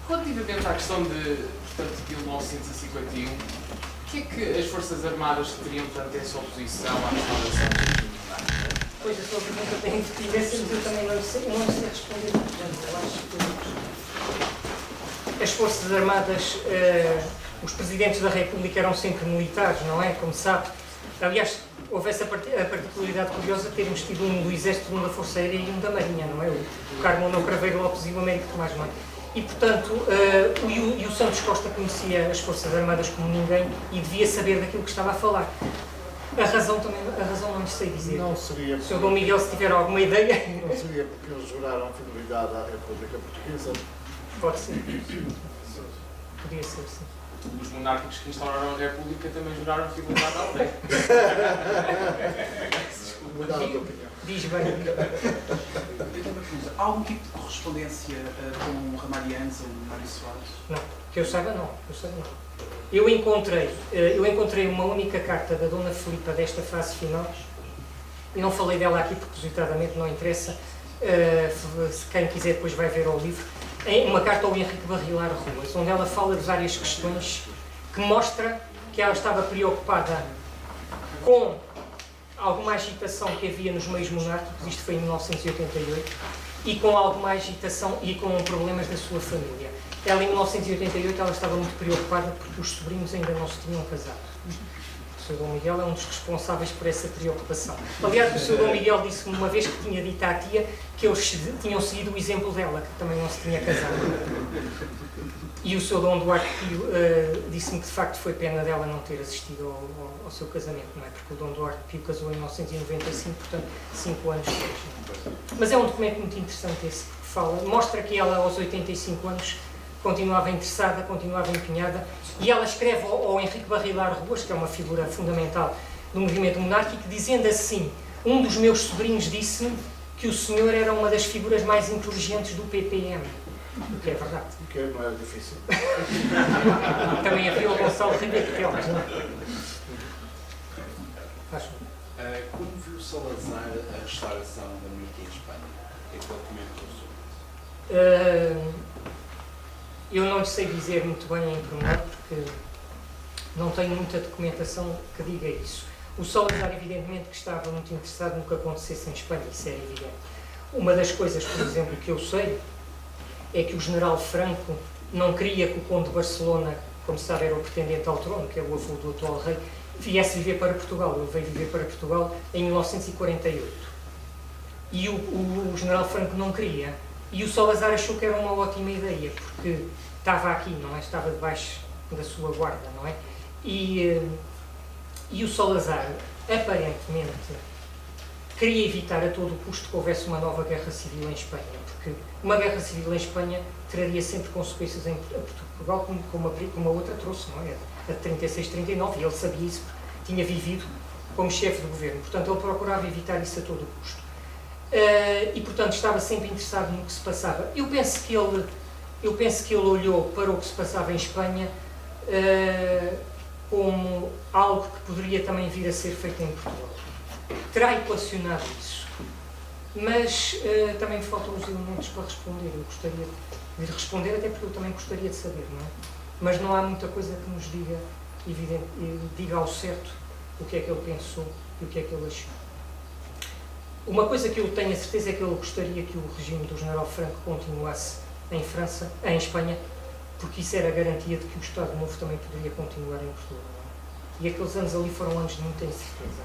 Relativamente à questão portanto, de 1951, o que é que as Forças Armadas teriam, portanto, essa oposição à restauração do monarca? Pois, a sua pergunta tem diversas, mas eu também não sei responder. Portanto, eu acho que as Forças Armadas, os presidentes da República eram sempre militares, não é? Como sabe. Aliás, houve essa particularidade curiosa de termos tido um do Exército, um da Força Aérea e um da Marinha, não é? O Carmona Craveiro Lopes e o Américo Tomás, não é? E, portanto, o Santos Costa conhecia as Forças Armadas como ninguém e devia saber daquilo que estava a falar. A razão não lhe sei dizer. Não seria. O Sr. Dom Miguel, se tiver alguma ideia... Não seria porque eles juraram fidelidade à República Portuguesa? Pode ser. Podia ser, sim. Os monárquicos que instauraram a República também juraram fidelidade ao rei. Mudaram de opinião. Diz bem. Há algum tipo de correspondência com o Ramalhianos ou o Mário Soares? Não, que eu saiba não. Eu encontrei uma única carta da Dona Filipa desta fase final, e não falei dela aqui propositadamente, não interessa, se quem quiser depois vai ver ao livro, é uma carta ao Henrique Barrilar Ruas, onde ela fala de várias questões que mostra que ela estava preocupada com alguma agitação que havia nos meios monárquicos, isto foi em 1988, e com alguma agitação e com problemas da sua família. Ela, em 1988, ela estava muito preocupada porque os sobrinhos ainda não se tinham casado. O Sr. Dom Miguel é um dos responsáveis por essa preocupação. Aliás, o Sr. Dom Miguel disse-me uma vez que tinha dito à tia que eles tinham seguido o exemplo dela, que também não se tinha casado. E o Sr. Dom Duarte Pio disse-me que, de facto, foi pena dela não ter assistido ao seu casamento, não é? Porque o Dom Duarte Pio casou em 1995, portanto, 5 anos depois. Mas é um documento muito interessante esse, porque mostra que ela, aos 85 anos, continuava interessada, continuava empenhada, e ela escreve ao Henrique Barrilar Ruas, que é uma figura fundamental do movimento monárquico, dizendo assim: um dos meus sobrinhos disse-me que o senhor era uma das figuras mais inteligentes do PPM. O que é verdade. O que não era difícil. Também havia o Gonçalo Ribeiro Teles, não é? Como viu Salazar a restauração da monarquia em Espanha? O que é que ele comentou sobre? Eu não lhe sei dizer muito bem em pormenor, porque não tenho muita documentação que diga isso. O Salazar, evidentemente, que estava muito interessado no que acontecesse em Espanha, isso era evidente. Uma das coisas, por exemplo, que eu sei, é que o general Franco não queria que o conde de Barcelona, como se sabe, era o pretendente ao trono, que é o avô do atual rei, viesse viver para Portugal. Ele veio viver para Portugal em 1948. E o general Franco não queria. E o Salazar achou que era uma ótima ideia, porque estava aqui, não é? Estava debaixo da sua guarda, não é? E o Salazar, aparentemente, queria evitar a todo o custo que houvesse uma nova guerra civil em Espanha, que uma guerra civil em Espanha traria sempre consequências a Portugal, como a outra trouxe, não é? A de 36-39, e ele sabia isso porque tinha vivido como chefe do governo. Portanto, ele procurava evitar isso a todo custo. E, portanto, estava sempre interessado no que se passava. Eu penso que ele olhou para o que se passava em Espanha como algo que poderia também vir a ser feito em Portugal. Terá equacionado isso. Mas também faltam os elementos para responder. Eu gostaria de responder, até porque eu também gostaria de saber, não é? Mas não há muita coisa que nos diga ao certo o que é que ele pensou e o que é que ele achou. Uma coisa que eu tenho a certeza é que ele gostaria que o regime do General Franco continuasse em Espanha, porque isso era a garantia de que o Estado Novo também poderia continuar em Portugal. E aqueles anos ali foram anos de muita incerteza.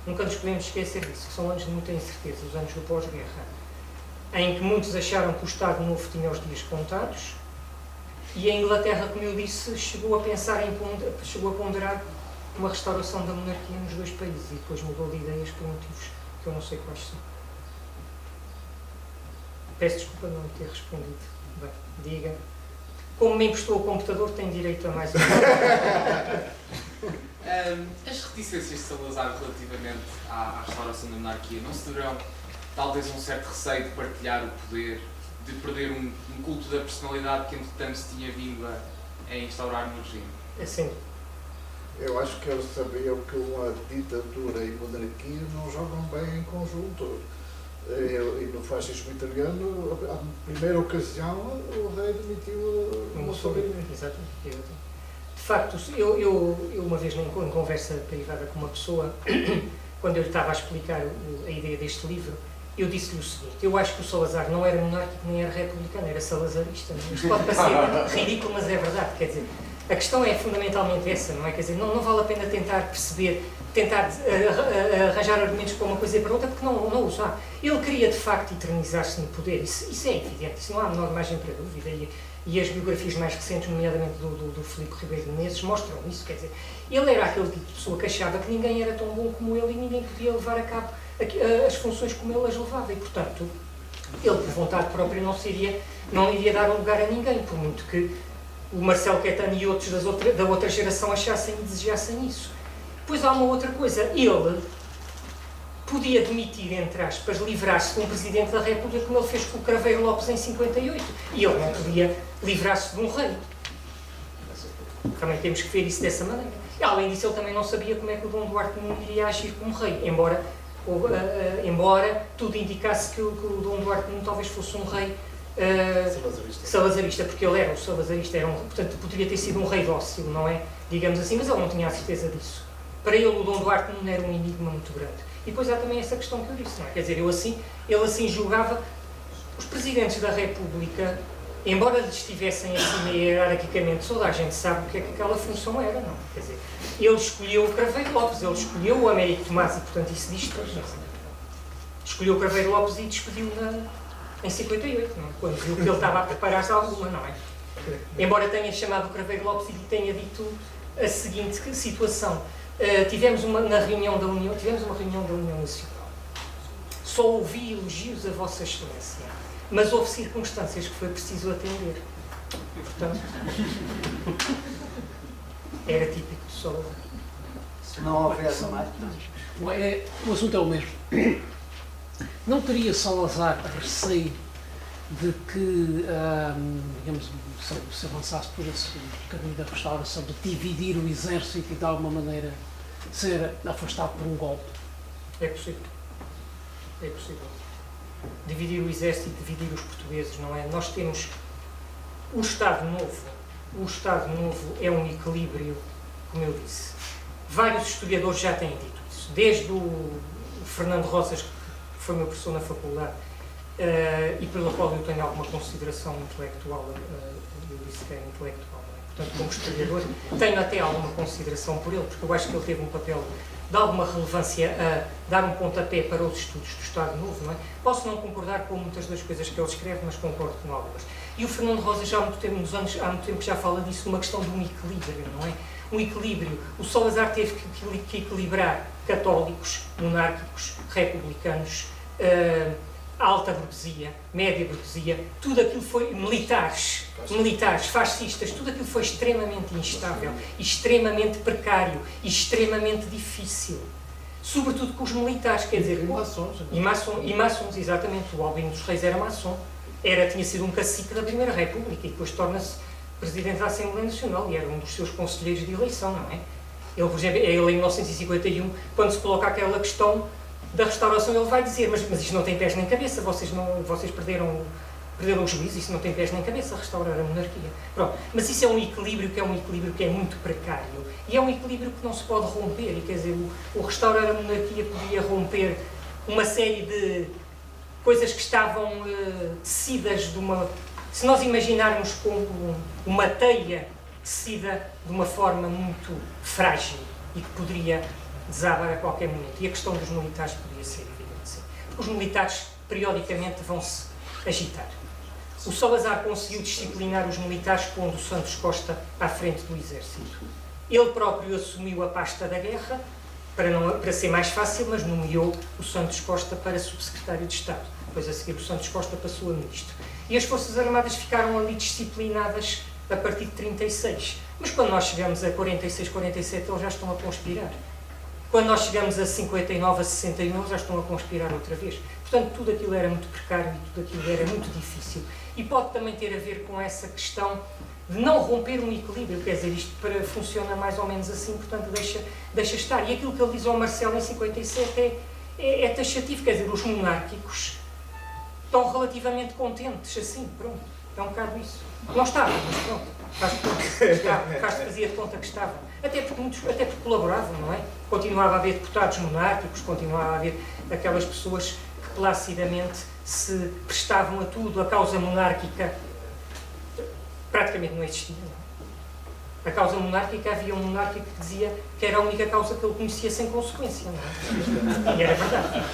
Nunca nos podemos esquecer disso, que são anos de muita incerteza, os anos do pós-guerra, em que muitos acharam que o Estado Novo tinha os dias contados, e a Inglaterra, como eu disse, chegou a ponderar uma restauração da monarquia nos dois países, e depois mudou de ideias por motivos que eu não sei quais são. Peço desculpa não ter respondido. Bem, diga. Como me emprestou o computador, tem direito a mais um. As reticências de Salazar relativamente à restauração da monarquia não se deverão, talvez, um certo receio de partilhar o poder, de perder um culto da personalidade que, entretanto, se tinha vindo a instaurar no regime? Assim, Eu acho que eles sabiam que uma ditadura e monarquia não jogam bem em conjunto. E no fascismo italiano, a primeira ocasião, o rei demitiu Mussolini. Exatamente. De facto, eu uma vez em conversa privada com uma pessoa, quando eu lhe estava a explicar a ideia deste livro, eu disse-lhe o seguinte: eu acho que o Salazar não era monárquico nem era republicano, era salazarista. Isto pode parecer ridículo, mas é verdade. Quer dizer, a questão é fundamentalmente essa, não é? Quer dizer, não vale a pena tentar perceber, tentar arranjar argumentos para uma coisa e para outra, porque não os há. Ele queria, de facto, eternizar-se no poder, isso é evidente, isso não há a menor margem para dúvida, e as biografias mais recentes, nomeadamente do Filipe Ribeiro de Menezes, mostram isso. Quer dizer, ele era aquele tipo de pessoa que achava que ninguém era tão bom como ele e ninguém podia levar a cabo as funções como ele as levava, e, portanto, ele, por vontade própria, não iria dar um lugar a ninguém, por muito que o Marcelo Caetano e outros da outra geração achassem e desejassem isso. Depois há uma outra coisa, ele podia demitir, entre aspas, livrar-se de um Presidente da República como ele fez com o Craveiro Lopes em 58, e ele não podia livrar-se de um rei. Também temos que ver isso dessa maneira. E, além disso, ele também não sabia como é que o Dom Duarte não iria agir como rei, embora tudo indicasse que o Dom Duarte não talvez fosse um rei salazarista, porque ele era o salazarista, portanto poderia ter sido um rei dócil, não é? Digamos assim, mas ele não tinha a certeza disso. Para ele o Dom Duarte não era um enigma muito grande. E depois há também essa questão que eu disse, não é? Quer dizer, ele assim julgava os presidentes da República, embora lhes estivessem acima hierarquicamente, toda a gente sabe o que é que aquela função era, não? Quer dizer, ele escolheu o Craveiro Lopes, ele escolheu o Américo Tomás, e portanto isso diz tudo, não é? Escolheu o Craveiro Lopes e despediu em 58, não é? Quando viu que ele estava a preparar-se a alguma, não é? Embora tenha chamado o Craveiro Lopes e lhe tenha dito a seguinte situação: tivemos uma reunião da União Nacional. Só ouvi elogios a Vossa Excelência, mas houve circunstâncias que foi preciso atender. E, portanto, era típico de Salazar. Se não houver mais. O assunto é o mesmo. Não teria Salazar receio de que, digamos, se avançasse por esse caminho da restauração, de dividir o exército e de alguma maneira ser afastado por um golpe? É possível. É possível. Dividir o exército e dividir os portugueses, não é? Nós temos o Estado Novo. O Estado Novo é um equilíbrio, como eu disse. Vários historiadores já têm dito isso. Desde o Fernando Rosas, que foi meu professor na faculdade, e pela qual eu tenho alguma consideração intelectual, eu disse que é intelectual, não é? Portanto, como historiador, tenho até alguma consideração por ele, porque eu acho que ele teve um papel de alguma relevância a dar um pontapé para os estudos do Estado Novo, não é? Posso não concordar com muitas das coisas que ele escreve, mas concordo com algumas. E o Fernando Rosas já há muito tempo já fala disso, numa questão de um equilíbrio, não é? Um equilíbrio. O Salazar teve que equilibrar católicos, monárquicos, republicanos, alta burguesia, média burguesia, tudo aquilo foi militares, fascistas, tudo aquilo foi extremamente instável, extremamente precário e extremamente difícil. Sobretudo com os militares, quer dizer... E maçons, exatamente. O Albino dos Reis era maçom. Tinha sido um cacique da Primeira República e depois torna-se presidente da Assembleia Nacional e era um dos seus conselheiros de eleição, não é? Ele, por exemplo, em 1951, quando se coloca aquela questão da restauração, ele vai dizer, mas isto não tem pés nem cabeça, vocês perderam o juízo, isso não tem pés nem cabeça, restaurar a monarquia. Pronto. Mas isso é um equilíbrio que é muito precário e é um equilíbrio que não se pode romper, e quer dizer, o restaurar a monarquia podia romper uma série de coisas que estavam tecidas de uma... Se nós imaginarmos como uma teia tecida de uma forma muito frágil e que poderia desabar a qualquer momento. E a questão dos militares poderia ser evidente, sim. Porque os militares, periodicamente, vão-se agitar. O Salazar conseguiu disciplinar os militares pondo o Santos Costa à frente do exército. Ele próprio assumiu a pasta da guerra, para ser mais fácil, mas nomeou o Santos Costa para subsecretário de Estado. Depois, a seguir, o Santos Costa passou a ministro. E as Forças Armadas ficaram ali disciplinadas a partir de 36. Mas quando nós chegamos a 46, 47, eles já estão a conspirar. Quando nós chegamos a 59, a 61, eles já estão a conspirar outra vez. Portanto, tudo aquilo era muito precário e tudo aquilo era muito difícil. E pode também ter a ver com essa questão de não romper um equilíbrio. Quer dizer, isto funciona mais ou menos assim, portanto, deixa estar. E aquilo que ele diz ao Marcelo em 57 é taxativo. Quer dizer, os monárquicos estão relativamente contentes, assim, pronto. É um bocado isso. Não estavam, mas pronto. Castro fazia de conta que estavam. Até porque colaboravam, não é? Continuava a haver deputados monárquicos, continuava a haver aquelas pessoas que placidamente se prestavam a tudo. A causa monárquica praticamente não existia. Não é? A causa monárquica, havia um monárquico que dizia que era a única causa que ele conhecia sem consequência, não é? E era verdade.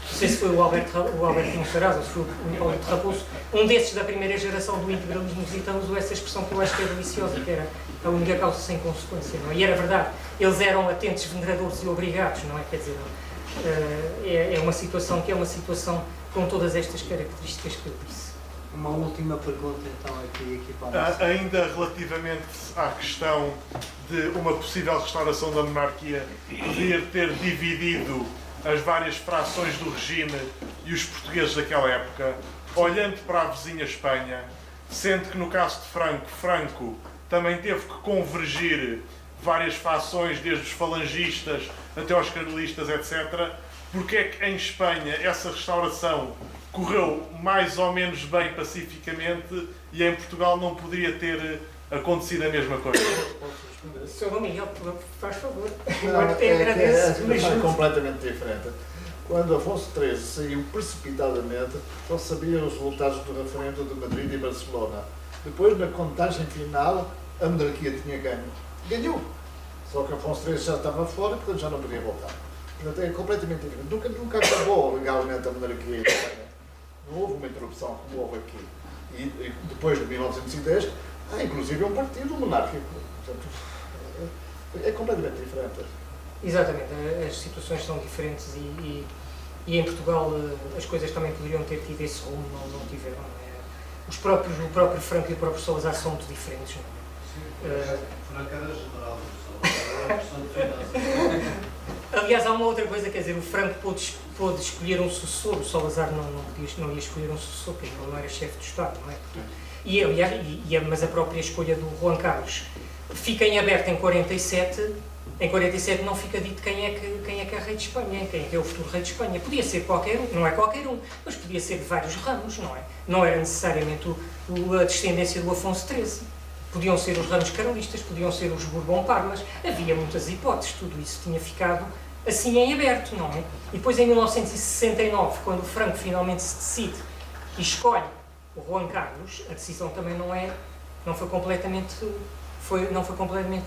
Não sei se foi o Alberto Monsaraz ou se foi o Hipólito Raposo, um desses da primeira geração do integralismo lusitano usou essa expressão que eu acho que é deliciosa, que era a única causa sem consequência, não é? E era verdade, eles eram atentos, veneradores e obrigados, não é? Quer dizer, é uma situação que é uma situação com todas estas características que eu disse. Uma última pergunta então aqui para o nosso... Ainda relativamente à questão de uma possível restauração da monarquia poder ter dividido as várias frações do regime e os portugueses daquela época, olhando para a vizinha Espanha, sendo que no caso de Franco também teve que convergir várias fações, desde os falangistas até aos carlistas, etc. Porque é que em Espanha essa restauração correu mais ou menos bem pacificamente e em Portugal não poderia ter acontecido a mesma coisa? Sr. Miguel, faz favor. Não, é completamente diferente. Quando Afonso XIII saiu precipitadamente, só sabia os resultados do referendo de Madrid e Barcelona. Depois, na contagem final, a monarquia tinha ganho. Ganhou. Só que Afonso XIII já estava fora, portanto já não podia voltar. Portanto, é completamente diferente. Nunca acabou legalmente a monarquia em Espanha. Não houve uma interrupção como houve aqui. E depois de 1910, há inclusive um partido monárquico. Portanto, é completamente diferente. Exatamente, as situações são diferentes e em Portugal as coisas também poderiam ter tido esse rumo, não tiveram. O próprio Franco e o próprio Salazar são muito diferentes. Franco era general, era a questão de finanças. Aliás, há uma outra coisa, quer dizer, o Franco pôde escolher um sucessor, o Salazar não ia escolher um sucessor, porque ele não era chefe de Estado, não é? Mas a própria escolha do Juan Carlos fica em aberto em 47. Em 47 não fica dito quem é que é rei de Espanha, quem é que é o futuro rei de Espanha. Podia ser qualquer um, não é qualquer um, mas podia ser de vários ramos, não é? Não era necessariamente a descendência do Afonso XIII. Podiam ser os ramos carlistas, podiam ser os Bourbon-Parmas, havia muitas hipóteses, tudo isso tinha ficado assim em aberto, não é? E depois em 1969, quando o Franco finalmente se decide e escolhe o Juan Carlos, a decisão também não foi completamente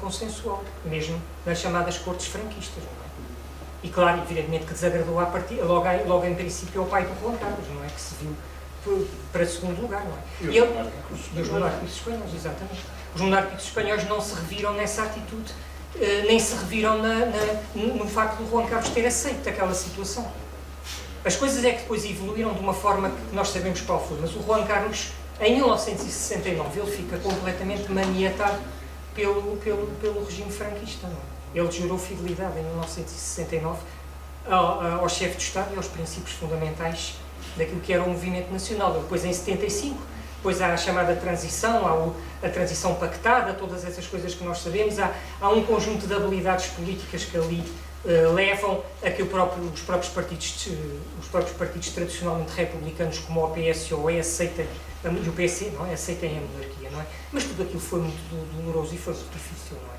consensual, mesmo nas chamadas cortes franquistas, não é? E claro, evidentemente que desagradou logo em princípio ao pai do Juan Carlos, não é? Que se viu para segundo lugar, não é? E os monárquicos espanhóis, exatamente. Os monárquicos espanhóis não se reviram nessa atitude, nem se reviram no facto de Juan Carlos ter aceito aquela situação. As coisas é que depois evoluíram de uma forma que nós sabemos qual foi, mas o Juan Carlos, em 1969, ele fica completamente maniatado pelo regime franquista. Não é? Ele jurou fidelidade em 1969 ao chefe de Estado e aos princípios fundamentais daquilo que era o movimento nacional. Depois, em 75, depois há a chamada transição, há a transição pactada, todas essas coisas que nós sabemos, há um conjunto de habilidades políticas que ali levam a que os próprios partidos tradicionalmente republicanos, como o PSOE, aceitem, e o PC, não é? Aceitem a monarquia, não é? Mas tudo aquilo foi muito doloroso e foi muito difícil, não é?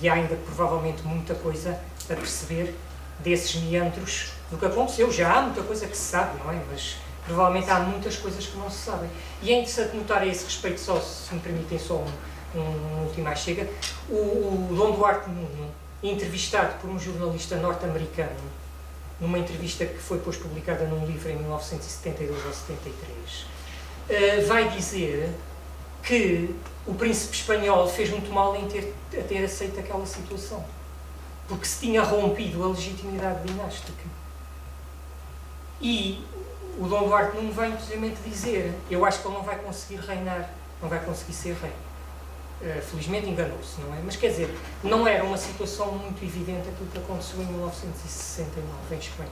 E há ainda, provavelmente, muita coisa a perceber desses meandros do que aconteceu. Já há muita coisa que se sabe, não é? Mas provavelmente há muitas coisas que não se sabem. E é interessante notar a esse respeito, só se me permitem só um último chega, o Dom Duarte Nuno, entrevistado por um jornalista norte-americano, numa entrevista que foi depois publicada num livro em 1972 ou 73, vai dizer que o príncipe espanhol fez muito mal em ter aceito aquela situação, porque se tinha rompido a legitimidade dinástica. E o Dom Duarte Nuno vai inclusivamente dizer: eu acho que ele não vai conseguir reinar, não vai conseguir ser rei. Felizmente enganou-se, não é? Mas quer dizer, não era uma situação muito evidente aquilo que aconteceu em 1969 em Espanha.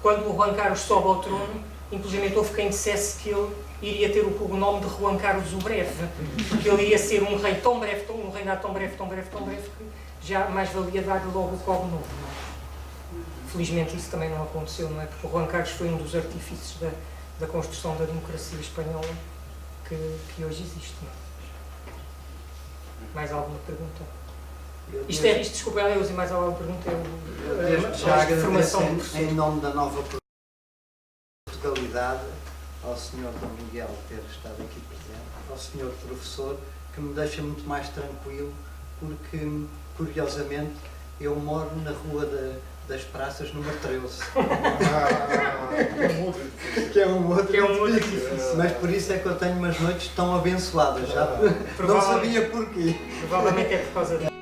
Quando o Juan Carlos sobe ao trono, inclusive houve quem dissesse que ele iria ter o cognome de Juan Carlos o Breve, porque ele iria ser um rei tão breve, um reinado tão breve, que já mais valia dar-lhe logo o cognome, não é? Felizmente isso também não aconteceu, não é? Porque o Juan Carlos foi um dos artífices da construção da democracia espanhola que hoje existe, não é? Mais alguma pergunta? Desculpa, eu usei mais alguma pergunta. Desde já agradeço em nome da nova Portugalidade ao Sr. Dom Miguel ter estado aqui presente, ao Sr. Professor, que me deixa muito mais tranquilo, porque, curiosamente, eu moro na Rua das Praças, número 13. Que é um outro edifício. Mas por isso é que eu tenho umas noites tão abençoadas, já não sabia porquê. Provavelmente é por causa disso.